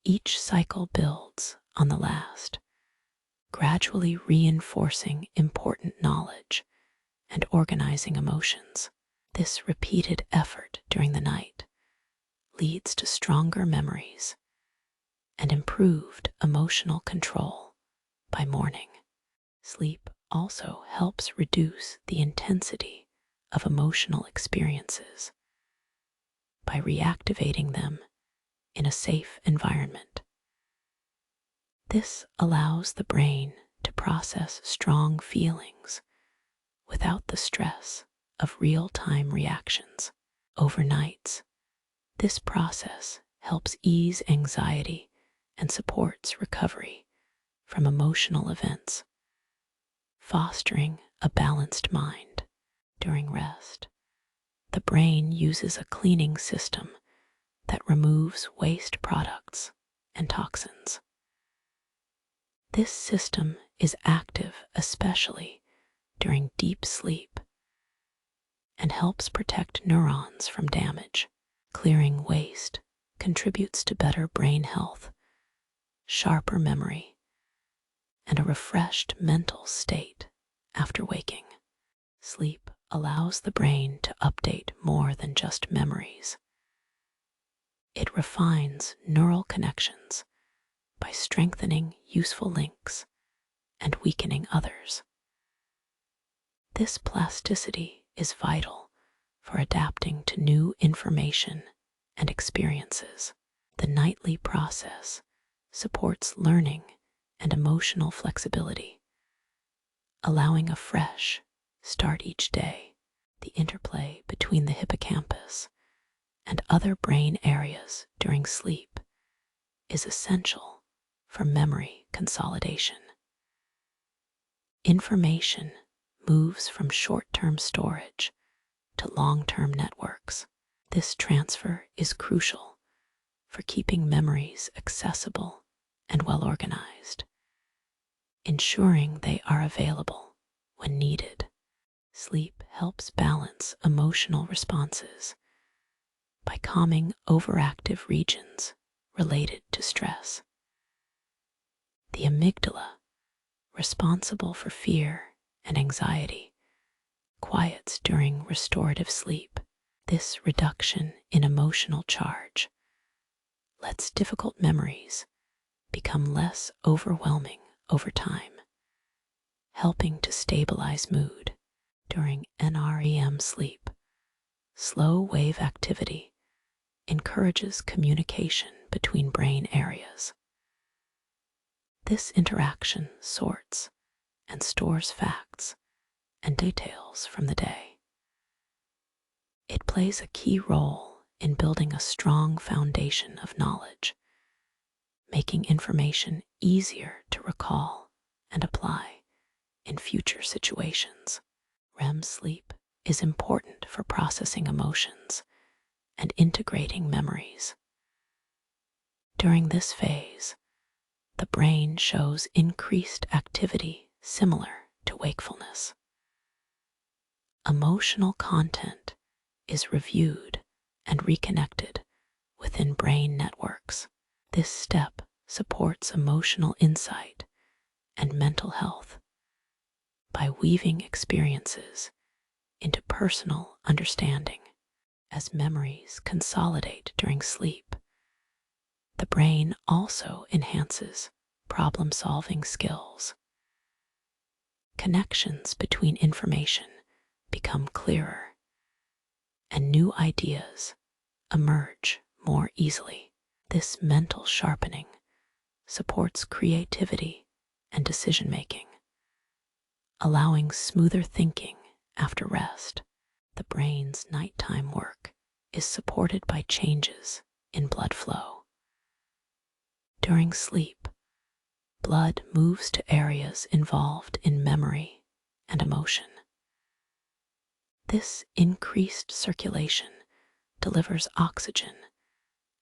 Each cycle builds on the last, gradually reinforcing important knowledge and organizing emotions. This repeated effort during the night leads to stronger memories and improved emotional control by morning. Sleep also helps reduce the intensity of emotional experiences by reactivating them in a safe environment. This allows the brain to process strong feelings without the stress of real-time reactions. Overnights, this process helps ease anxiety and supports recovery from emotional events, fostering a balanced mind. During rest, the brain uses a cleaning system that removes waste products and toxins. This system is active especially during deep sleep and helps protect neurons from damage. Clearing waste contributes to better brain health, sharper memory, and a refreshed mental state after waking. Sleep allows the brain to update more than just memories. It refines neural connections by strengthening useful links and weakening others. This plasticity is vital for adapting to new information and experiences. The nightly process supports learning and emotional flexibility, allowing a fresh start each day. The interplay between the hippocampus and other brain areas during sleep is essential for memory consolidation. Information moves from short-term storage to long-term networks. This transfer is crucial for keeping memories accessible and well-organized, ensuring they are available when needed. Sleep helps balance emotional responses by calming overactive regions related to stress. The amygdala, responsible for fear and anxiety, quiets during restorative sleep. This reduction in emotional charge lets difficult memories become less overwhelming over time, helping to stabilize mood. During NREM sleep, slow wave activity encourages communication between brain areas. This interaction sorts and stores facts and details from the day. It plays a key role in building a strong foundation of knowledge, making information easier to recall and apply in future situations. REM sleep is important for processing emotions and integrating memories. During this phase, the brain shows increased activity similar to wakefulness. Emotional content is reviewed and reconnected within brain networks. This step supports emotional insight and mental health by weaving experiences into personal understanding. As memories consolidate during sleep, the brain also enhances problem-solving skills. Connections between information become clearer, and new ideas emerge more easily. This mental sharpening supports creativity and decision-making, allowing smoother thinking after rest. The brain's nighttime work is supported by changes in blood flow. During sleep, blood moves to areas involved in memory and emotion. This increased circulation delivers oxygen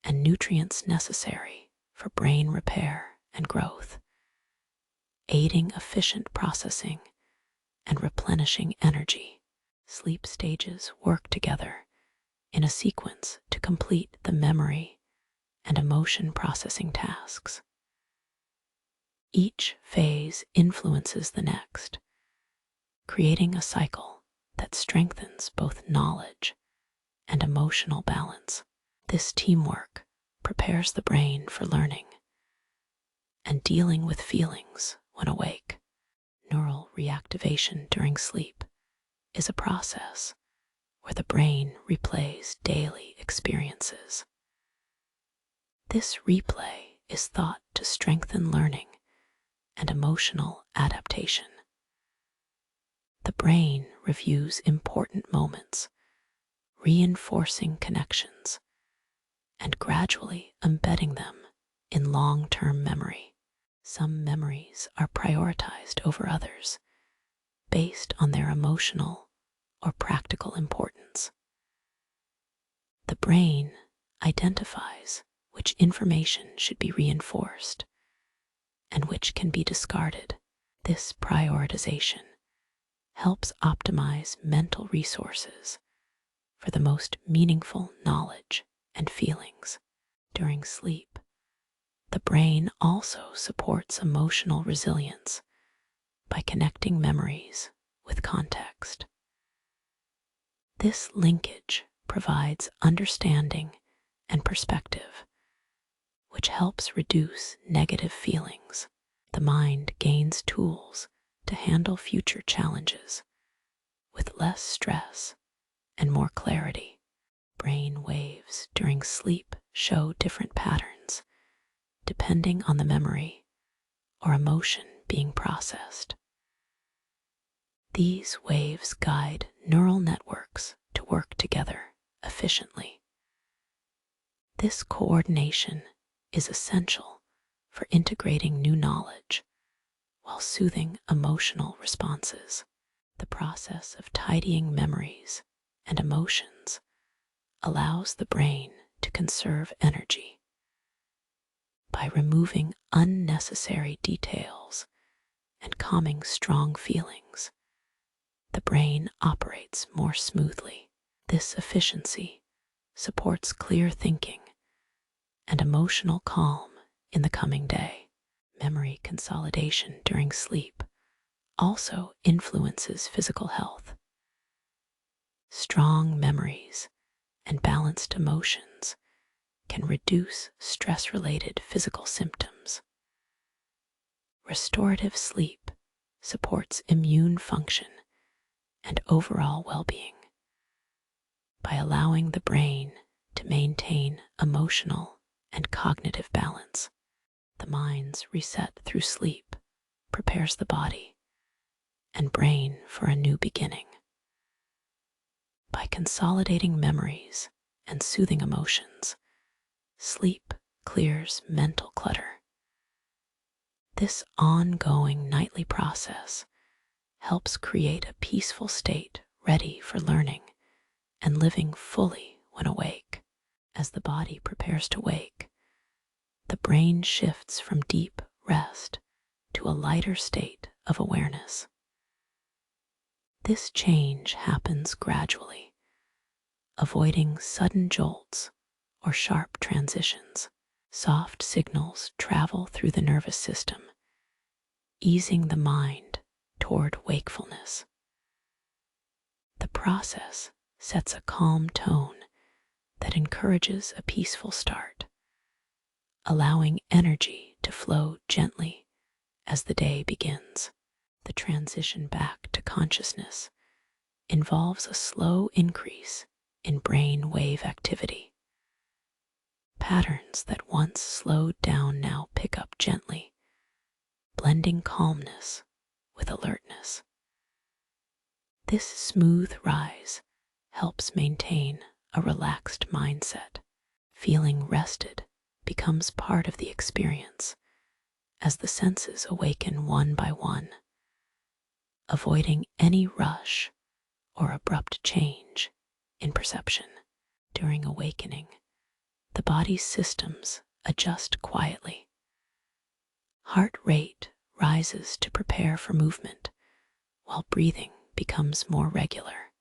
and nutrients necessary for brain repair and growth, aiding efficient processing and replenishing energy. Sleep stages work together in a sequence to complete the memory and emotion processing tasks. Each phase influences the next, creating a cycle that strengthens both knowledge and emotional balance. This teamwork prepares the brain for learning and dealing with feelings when awake. Neural reactivation during sleep is a process where the brain replays daily experiences. This replay is thought to strengthen learning and emotional adaptation. The brain reviews important moments, reinforcing connections and gradually embedding them in long-term memory. Some memories are prioritized over others based on their emotional or practical importance. The brain identifies which information should be reinforced and which can be discarded. This prioritization helps optimize mental resources for the most meaningful knowledge and feelings. During sleep, the brain also supports emotional resilience by connecting memories with context. This linkage provides understanding and perspective, which helps reduce negative feelings. The mind gains tools to handle future challenges with less stress and more clarity. Brain waves during sleep show different patterns depending on the memory or emotion being processed. These waves guide neural networks to work together efficiently. This coordination is essential for integrating new knowledge while soothing emotional responses. The process of tidying memories and emotions allows the brain to conserve energy. By removing unnecessary details and calming strong feelings, the brain operates more smoothly. This efficiency supports clear thinking and emotional calm in the coming day. Memory consolidation during sleep also influences physical health. Strong memories and balanced emotions can reduce stress-related physical symptoms. Restorative sleep supports immune function and overall well-being. By allowing the brain to maintain emotional and cognitive balance, the mind's reset through sleep prepares the body and brain for a new beginning. By consolidating memories and soothing emotions, sleep clears mental clutter. This ongoing nightly process helps create a peaceful state ready for learning and living fully when awake. As the body prepares to wake, the brain shifts from deep rest to a lighter state of awareness. This change happens gradually, avoiding sudden jolts or sharp transitions. Soft signals travel through the nervous system, easing the mind toward wakefulness. The process sets a calm tone that encourages a peaceful start, allowing energy to flow gently as the day begins. The transition back to consciousness involves a slow increase in brain wave activity. Patterns that once slowed down now pick up gently, blending calmness with alertness. This smooth rise helps maintain a relaxed mindset. Feeling rested becomes part of the experience as the senses awaken one by one, avoiding any rush or abrupt change in perception. During awakening, the body's systems adjust quietly. Heart rate rises to prepare for movement, while breathing becomes more regular.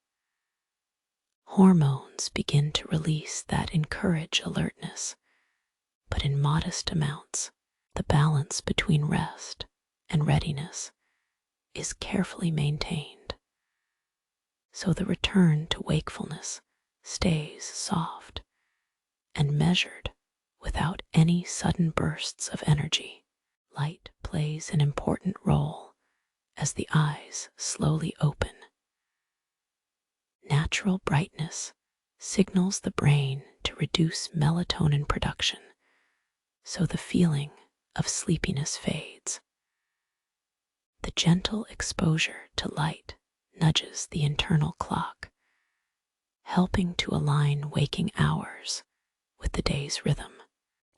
Hormones begin to release that encourage alertness, but in modest amounts. The balance between rest and readiness is carefully maintained, so the return to wakefulness stays soft and measured without any sudden bursts of energy. Light plays an important role as the eyes slowly open. Natural brightness signals the brain to reduce melatonin production, so the feeling of sleepiness fades. The gentle exposure to light nudges the internal clock, helping to align waking hours with the day's rhythm.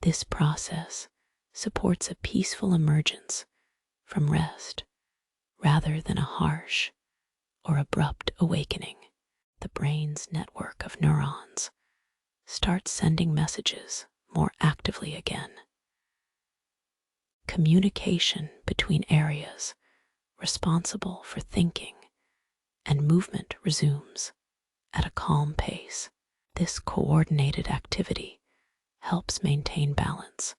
This process supports a peaceful emergence from rest rather than a harsh or abrupt awakening. The brain's network of neurons starts sending messages more actively again. Communication between areas responsible for thinking and movement resumes at a calm pace. This coordinated activity helps maintain balance,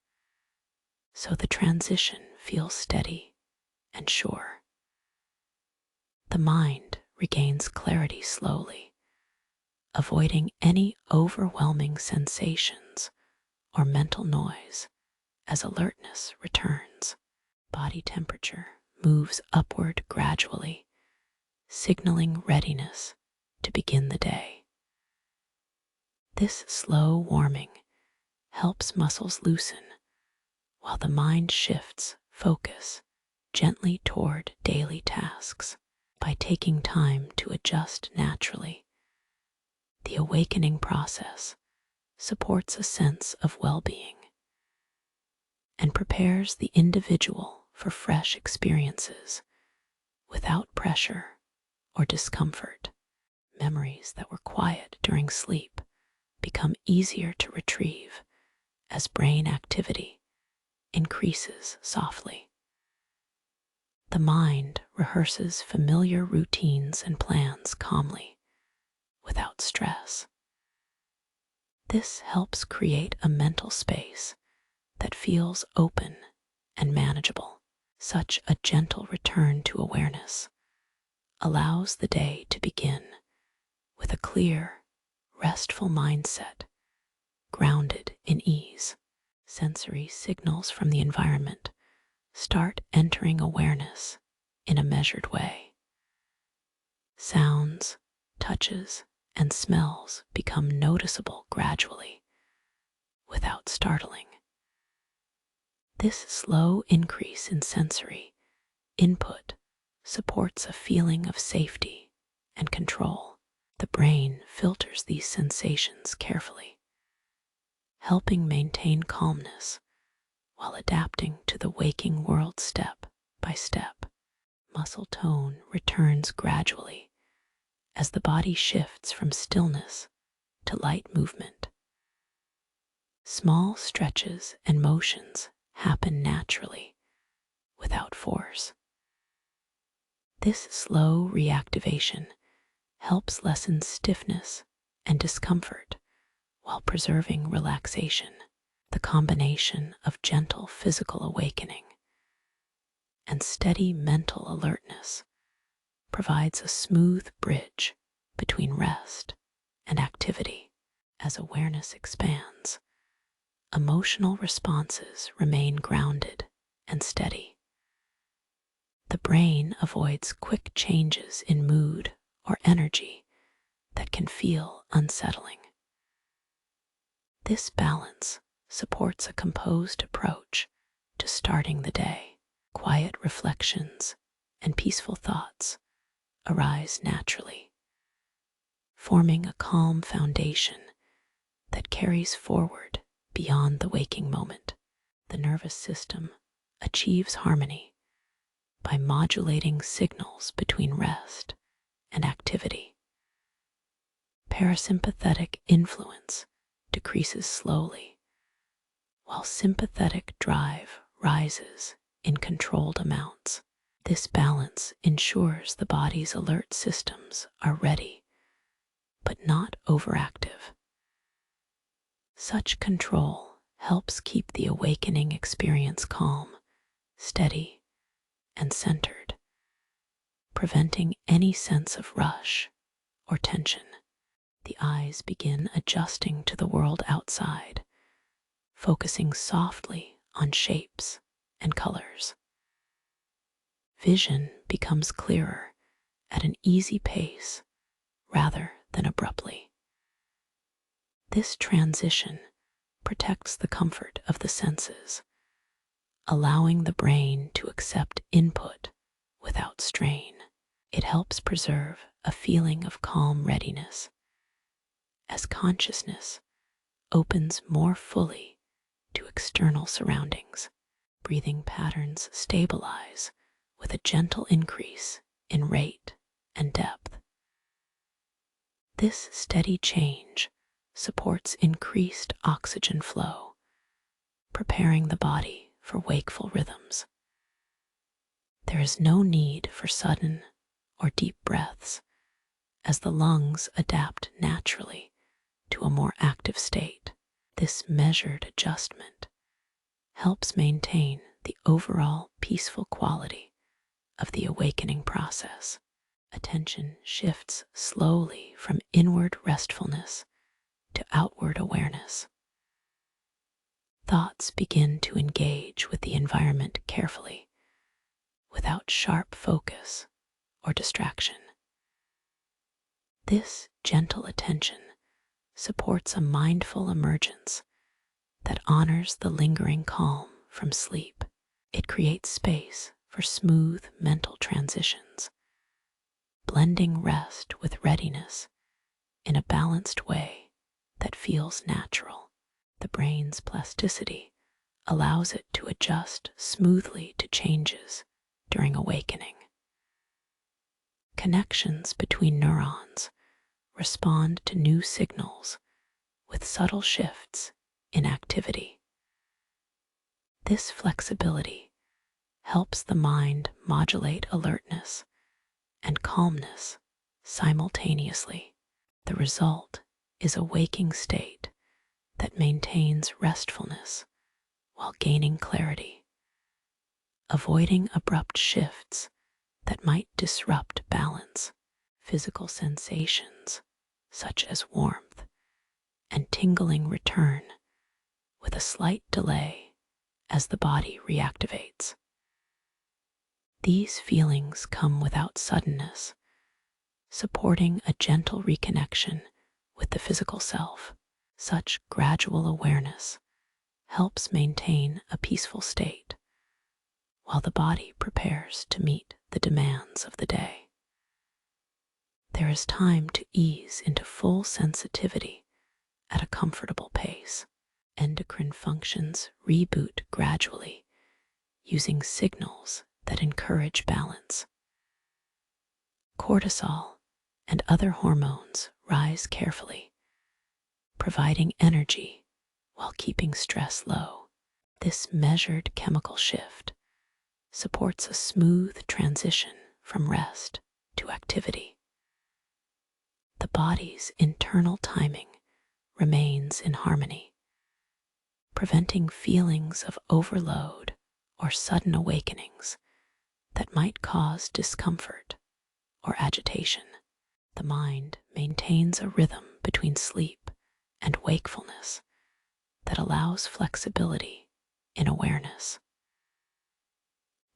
so the transition feels steady and sure. The mind regains clarity slowly, avoiding any overwhelming sensations or mental noise as alertness returns. Body temperature moves upward gradually, signaling readiness to begin the day. This slow warming helps muscles loosen while the mind shifts focus gently toward daily tasks. By taking time to adjust naturally, the awakening process supports a sense of well-being and prepares the individual for fresh experiences without pressure or discomfort. Memories that were quiet during sleep become easier to retrieve as brain activity increases softly. The mind rehearses familiar routines and plans calmly, without stress. This helps create a mental space that feels open and manageable. Such a gentle return to awareness allows the day to begin with a clear, restful mindset, grounded in ease. Sensory signals from the environment start entering awareness in a measured way. Sounds, touches, and smells become noticeable gradually, without startling. This slow increase in sensory input supports a feeling of safety and control. The brain filters these sensations carefully, helping maintain calmness while adapting to the waking world step by step. Muscle tone returns gradually as the body shifts from stillness to light movement. Small stretches and motions happen naturally, without force. This slow reactivation helps lessen stiffness and discomfort while preserving relaxation. The combination of gentle physical awakening and steady mental alertness provides a smooth bridge between rest and activity. As awareness expands, emotional responses remain grounded and steady. The brain avoids quick changes in mood or energy that can feel unsettling. This balance supports a composed approach to starting the day. Quiet reflections and peaceful thoughts arise naturally, forming a calm foundation that carries forward beyond the waking moment. The nervous system achieves harmony by modulating signals between rest and activity. Parasympathetic influence decreases slowly, while sympathetic drive rises in controlled amounts. This balance ensures the body's alert systems are ready, but not overactive. Such control helps keep the awakening experience calm, steady, and centered, preventing any sense of rush or tension. The eyes begin adjusting to the world outside, focusing softly on shapes and colors. Vision becomes clearer at an easy pace rather than abruptly. This transition protects the comfort of the senses, allowing the brain to accept input without strain. It helps preserve a feeling of calm readiness as consciousness opens more fully to external surroundings. Breathing patterns stabilize with a gentle increase in rate and depth. This steady change supports increased oxygen flow, preparing the body for wakeful rhythms. There is no need for sudden or deep breaths, as the lungs adapt naturally to a more active state. This measured adjustment helps maintain the overall peaceful quality of the awakening process. Attention shifts slowly from inward restfulness to outward awareness. Thoughts begin to engage with the environment carefully, without sharp focus or distraction. This gentle attention supports a mindful emergence that honors the lingering calm from sleep. It creates space for smooth mental transitions, blending rest with readiness in a balanced way that feels natural. The brain's plasticity allows it to adjust smoothly to changes during awakening. Connections between neurons respond to new signals with subtle shifts in activity. This flexibility helps the mind modulate alertness and calmness simultaneously. The result is a waking state that maintains restfulness while gaining clarity, avoiding abrupt shifts that might disrupt balance. Physical sensations, such as warmth and tingling, return with a slight delay as the body reactivates. These feelings come without suddenness, supporting a gentle reconnection with the physical self. Such gradual awareness helps maintain a peaceful state while the body prepares to meet the demands of the day. There is time to ease into full sensitivity at a comfortable pace. Endocrine functions reboot gradually, using signals that encourage balance. Cortisol and other hormones rise carefully, providing energy while keeping stress low. This measured chemical shift supports a smooth transition from rest to activity. The body's internal timing remains in harmony, preventing feelings of overload or sudden awakenings that might cause discomfort or agitation. The mind maintains a rhythm between sleep and wakefulness that allows flexibility in awareness.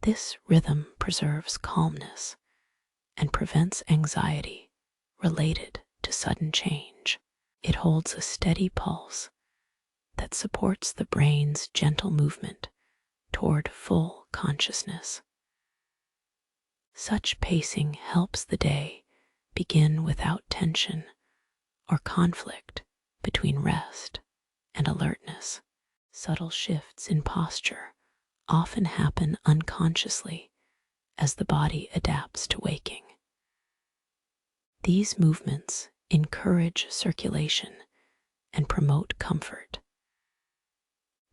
This rhythm preserves calmness and prevents anxiety related to sudden change. It holds a steady pulse that supports the brain's gentle movement toward full consciousness. Such pacing helps the day begin without tension or conflict between rest and alertness. Subtle shifts in posture often happen unconsciously as the body adapts to waking. These movements encourage circulation and promote comfort.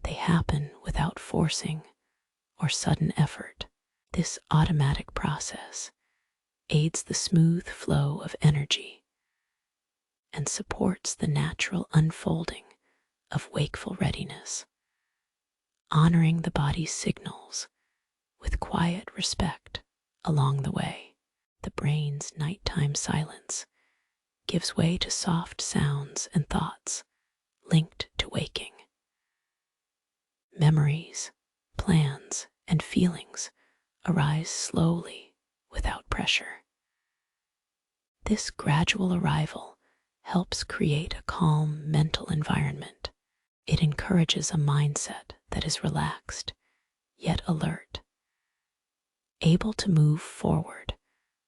They happen without forcing or sudden effort. This automatic process aids the smooth flow of energy and supports the natural unfolding of wakeful readiness. honoring the body's signals with quiet respect along the way. The brain's nighttime silence gives way to soft sounds and thoughts linked to waking. Memories, plans, and feelings arise slowly without pressure. This gradual arrival helps create a calm mental environment. It encourages a mindset that is relaxed, yet alert, able to move forward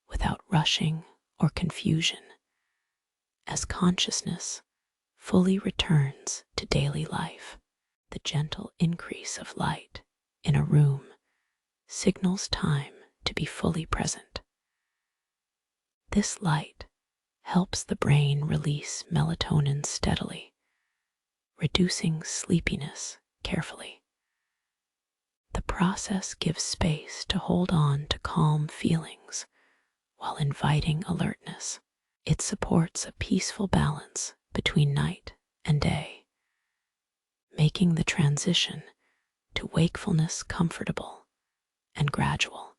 without rushing or confusion. As consciousness fully returns to daily life, the gentle increase of light in a room signals time to be fully present. This light helps the brain release melatonin steadily, reducing sleepiness carefully. The process gives space to hold on to calm feelings while inviting alertness. It supports a peaceful balance between night and day, making the transition to wakefulness comfortable and gradual.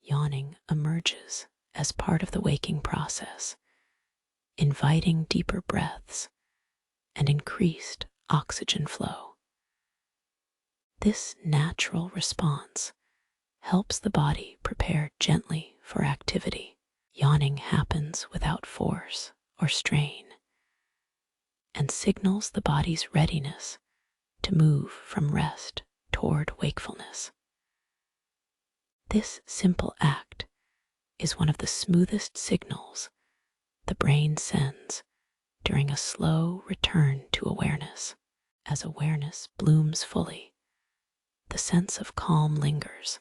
Yawning emerges as part of the waking process, inviting deeper breaths and increased oxygen flow. This natural response helps the body prepare gently for activity. Yawning happens without force or strain and signals the body's readiness to move from rest toward wakefulness. This simple act is one of the smoothest signals the brain sends during a slow return to awareness. As awareness blooms fully, the sense of calm lingers,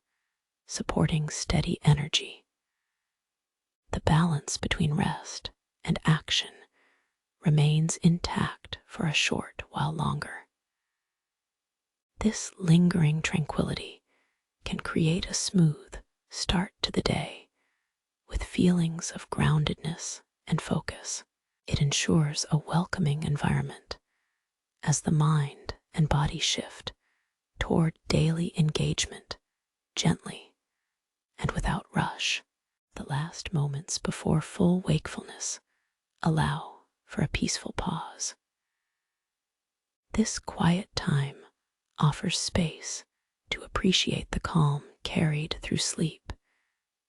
supporting steady energy. The balance between rest and action remains intact for a short while longer. This lingering tranquility can create a smooth start to the day with feelings of groundedness and focus. It ensures a welcoming environment as the mind and body shift toward daily engagement gently and without rush. The last moments before full wakefulness allow for a peaceful pause. This quiet time offers space to appreciate the calm carried through sleep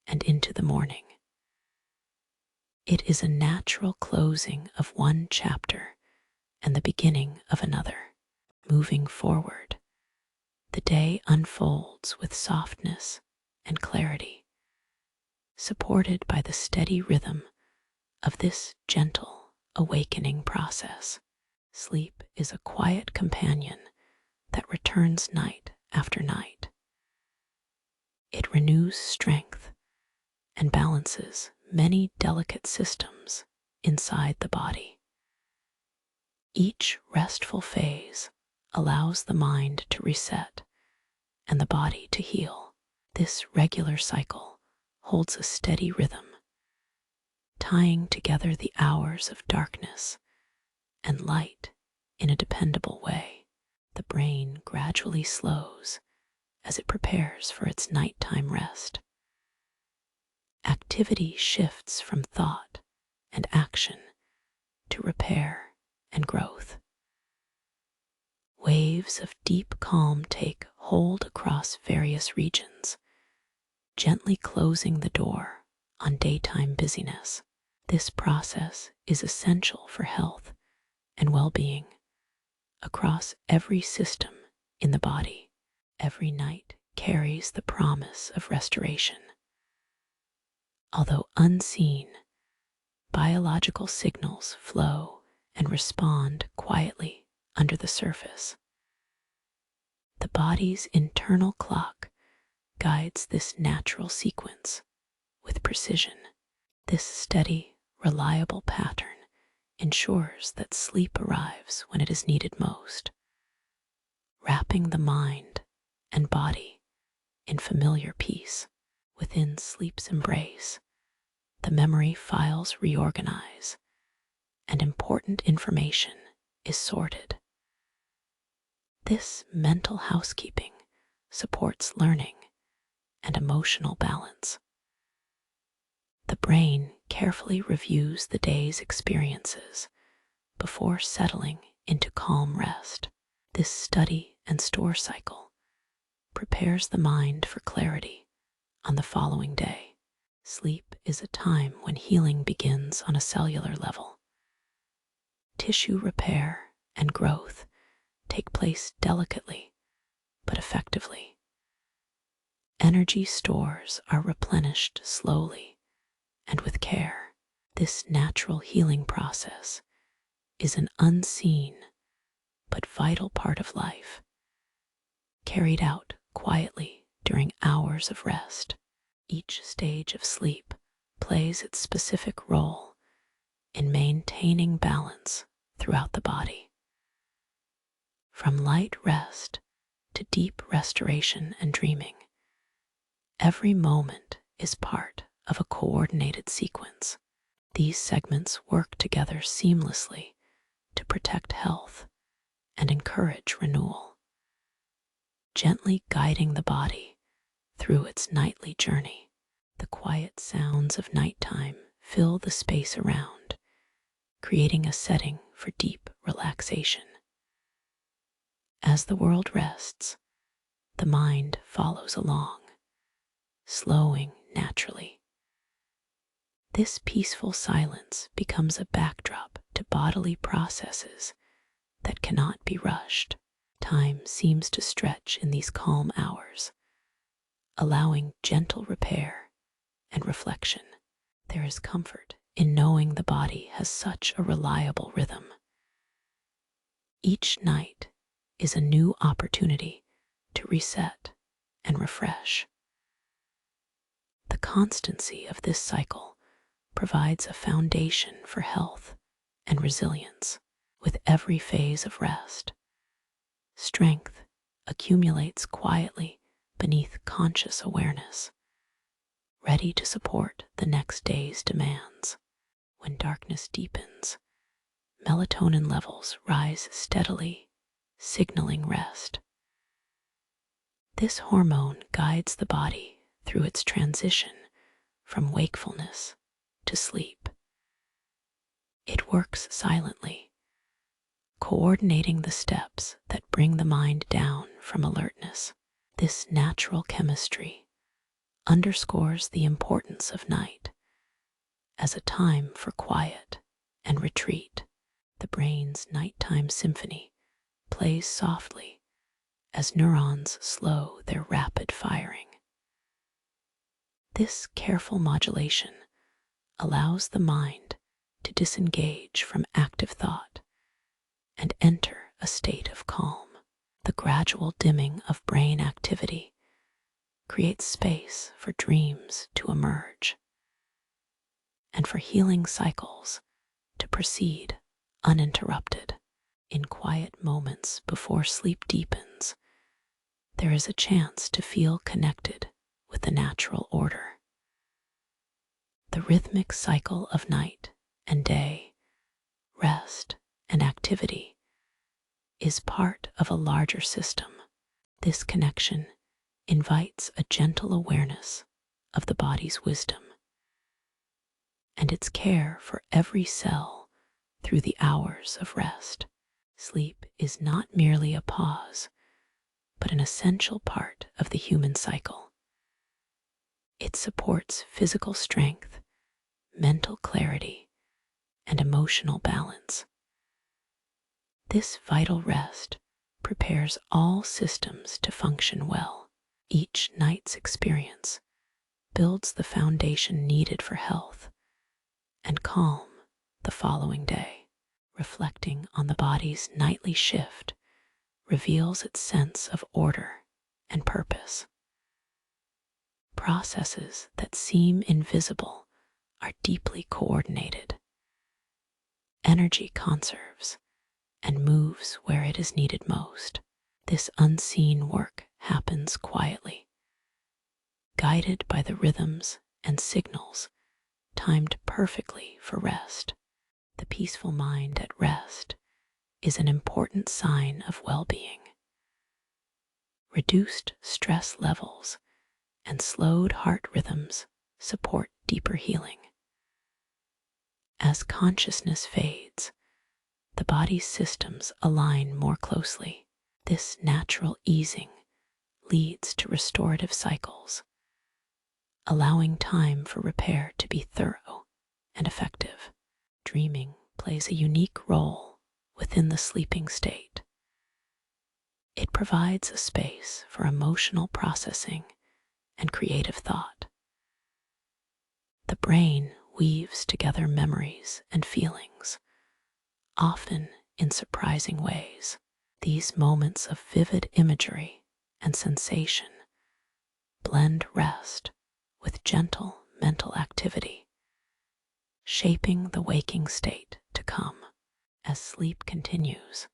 and into the morning. It is a natural closing of one chapter and the beginning of another. Moving forward, the day unfolds with softness and clarity, supported by the steady rhythm of this gentle awakening process. Sleep is a quiet companion that returns night after night. It renews strength and balances many delicate systems inside the body. Each restful phase allows the mind to reset and the body to heal. This regular cycle holds a steady rhythm, tying together the hours of darkness and light in a dependable way. The brain gradually slows as it prepares for its nighttime rest. Activity shifts from thought and action to repair and growth. Waves of deep calm take hold across various regions, gently closing the door on daytime busyness. This process is essential for health and well-being across every system in the body. Every night carries the promise of restoration. Although unseen, biological signals flow and respond quietly under the surface. The body's internal clock guides this natural sequence with precision. This steady, reliable pattern ensures that sleep arrives when it is needed most, wrapping the mind and body in familiar peace. Within sleep's embrace, the memory files reorganize and important information is sorted. This mental housekeeping supports learning and emotional balance. The brain carefully reviews the day's experiences before settling into calm rest. This study and store cycle prepares the mind for clarity on the following day. Sleep is a time when healing begins on a cellular level. Tissue repair and growth take place delicately but effectively. Energy stores are replenished slowly and with care. This natural healing process is an unseen but vital part of life, carried out quietly during hours of rest. Each stage of sleep plays its specific role in maintaining balance throughout the body. From light rest to deep restoration and dreaming, every moment is part of a coordinated sequence. These segments work together seamlessly to protect health and encourage renewal, gently guiding the body through its nightly journey. The quiet sounds of nighttime fill the space around, creating a setting for deep relaxation. As the world rests, the mind follows along, slowing naturally. This peaceful silence becomes a backdrop to bodily processes that cannot be rushed. Time seems to stretch in these calm hours, allowing gentle repair and reflection. There is comfort in knowing the body has such a reliable rhythm. Each night is a new opportunity to reset and refresh. The constancy of this cycle provides a foundation for health and resilience. With every phase of rest, strength accumulates quietly beneath conscious awareness, ready to support the next day's demands. When darkness deepens, melatonin levels rise steadily, signaling rest. This hormone guides the body through its transition from wakefulness to sleep. It works silently, coordinating the steps that bring the mind down from alertness. This natural chemistry underscores the importance of night as a time for quiet and retreat. The brain's nighttime symphony plays softly as neurons slow their rapid firing. This careful modulation allows the mind to disengage from active thought and enter a state of calm. The gradual dimming of brain activity creates space for dreams to emerge and for healing cycles to proceed uninterrupted. In quiet moments before sleep deepens, there is a chance to feel connected with the natural order. The rhythmic cycle of night and day, rest and activity, is part of a larger system. This connection invites a gentle awareness of the body's wisdom and its care for every cell through the hours of rest. Sleep is not merely a pause, but an essential part of the human cycle. It supports physical strength, mental clarity, and emotional balance. This vital rest prepares all systems to function well. Each night's experience builds the foundation needed for health and calm the following day. Reflecting on the body's nightly shift reveals its sense of order and purpose. Processes that seem invisible are deeply coordinated. Energy conserves and moves where it is needed most. This unseen work happens quietly, guided by the rhythms and signals timed perfectly for rest. The peaceful mind at rest is an important sign of well-being. Reduced stress levels and slowed heart rhythms support deeper healing. As consciousness fades, the body's systems align more closely. This natural easing leads to restorative cycles, allowing time for repair to be thorough and effective. Dreaming plays a unique role within the sleeping state. It provides a space for emotional processing and creative thought. The brain weaves together memories and feelings, often in surprising ways. These moments of vivid imagery and sensation blend rest with gentle mental activity, shaping the waking state to come. As sleep continues,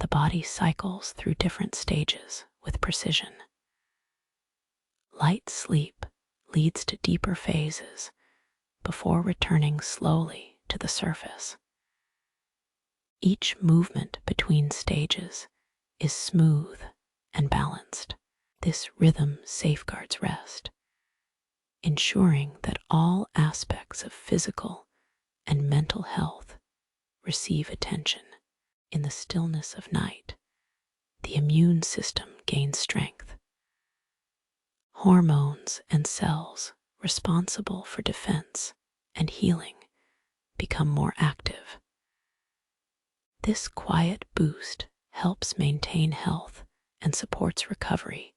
the body cycles through different stages with precision. Light sleep leads to deeper phases before returning slowly to the surface. Each movement between stages is smooth and balanced. This rhythm safeguards rest, ensuring that all aspects of physical and mental health receive attention. In the stillness of night, the immune system gains strength. Hormones and cells responsible for defense and healing become more active. This quiet boost helps maintain health and supports recovery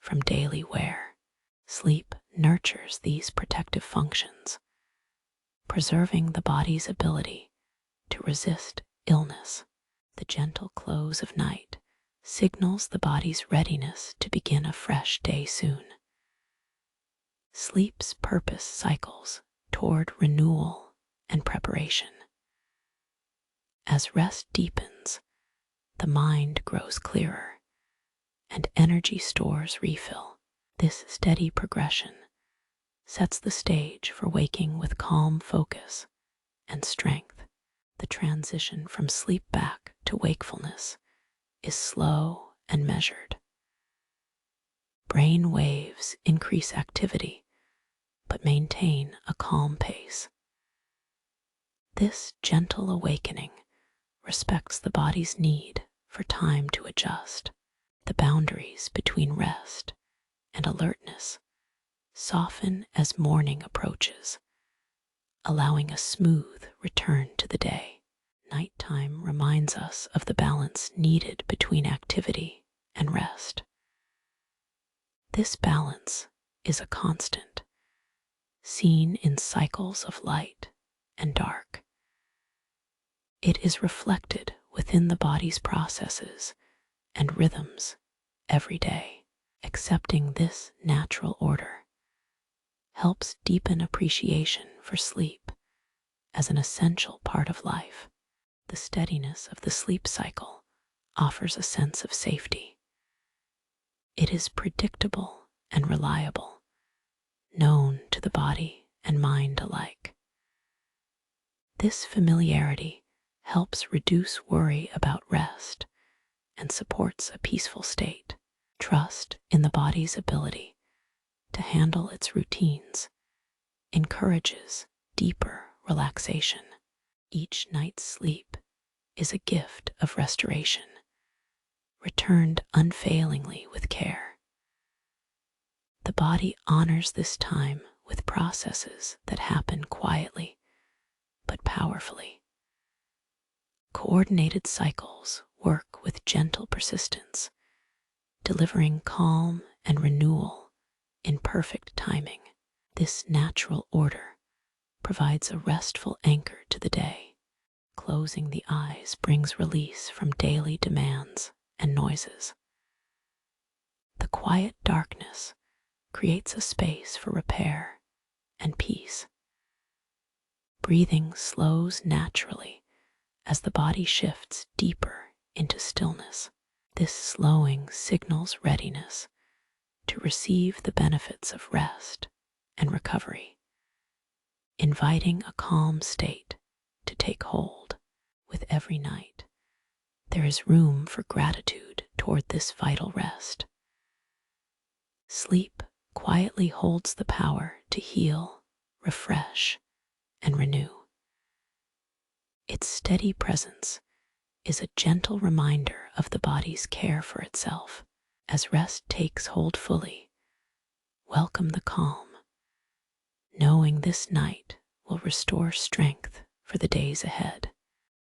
from daily wear. Sleep nurtures these protective functions, preserving the body's ability to resist illness. The gentle close of night signals the body's readiness to begin a fresh day soon. Sleep's purpose cycles toward renewal and preparation. As rest deepens, the mind grows clearer and energy stores refill. This steady progression sets the stage for waking with calm focus and strength. The transition from sleep back to wakefulness is slow and measured. Brain waves increase activity, but maintain a calm pace. This gentle awakening respects the body's need for time to adjust. The boundaries between rest and alertness soften as morning approaches, allowing a smooth return to the day. Nighttime reminds us of the balance needed between activity and rest. This balance is a constant, seen in cycles of light and dark. It is reflected within the body's processes and rhythms every day. Accepting this natural order helps deepen appreciation for sleep as an essential part of life. The steadiness of the sleep cycle offers a sense of safety. It is predictable and reliable, known to the body and mind alike. This familiarity helps reduce worry about rest and supports a peaceful state. Trust in the body's ability to handle its routines encourages deeper relaxation. Each night's sleep is a gift of restoration, returned unfailingly with care. The body honors this time with processes that happen quietly but powerfully. Coordinated cycles work with gentle persistence, delivering calm and renewal in perfect timing. This natural order provides a restful anchor to the day. Closing the eyes brings release from daily demands and noises. The quiet darkness creates a space for repair and peace. Breathing slows naturally as the body shifts deeper into stillness. This slowing signals readiness to receive the benefits of rest and recovery, inviting a calm state to take hold. With every night, there is room for gratitude toward this vital rest. Sleep quietly holds the power to heal, refresh, and renew. Its steady presence is a gentle reminder of the body's care for itself. As rest takes hold fully, welcome the calm, knowing this night will restore strength for the days ahead.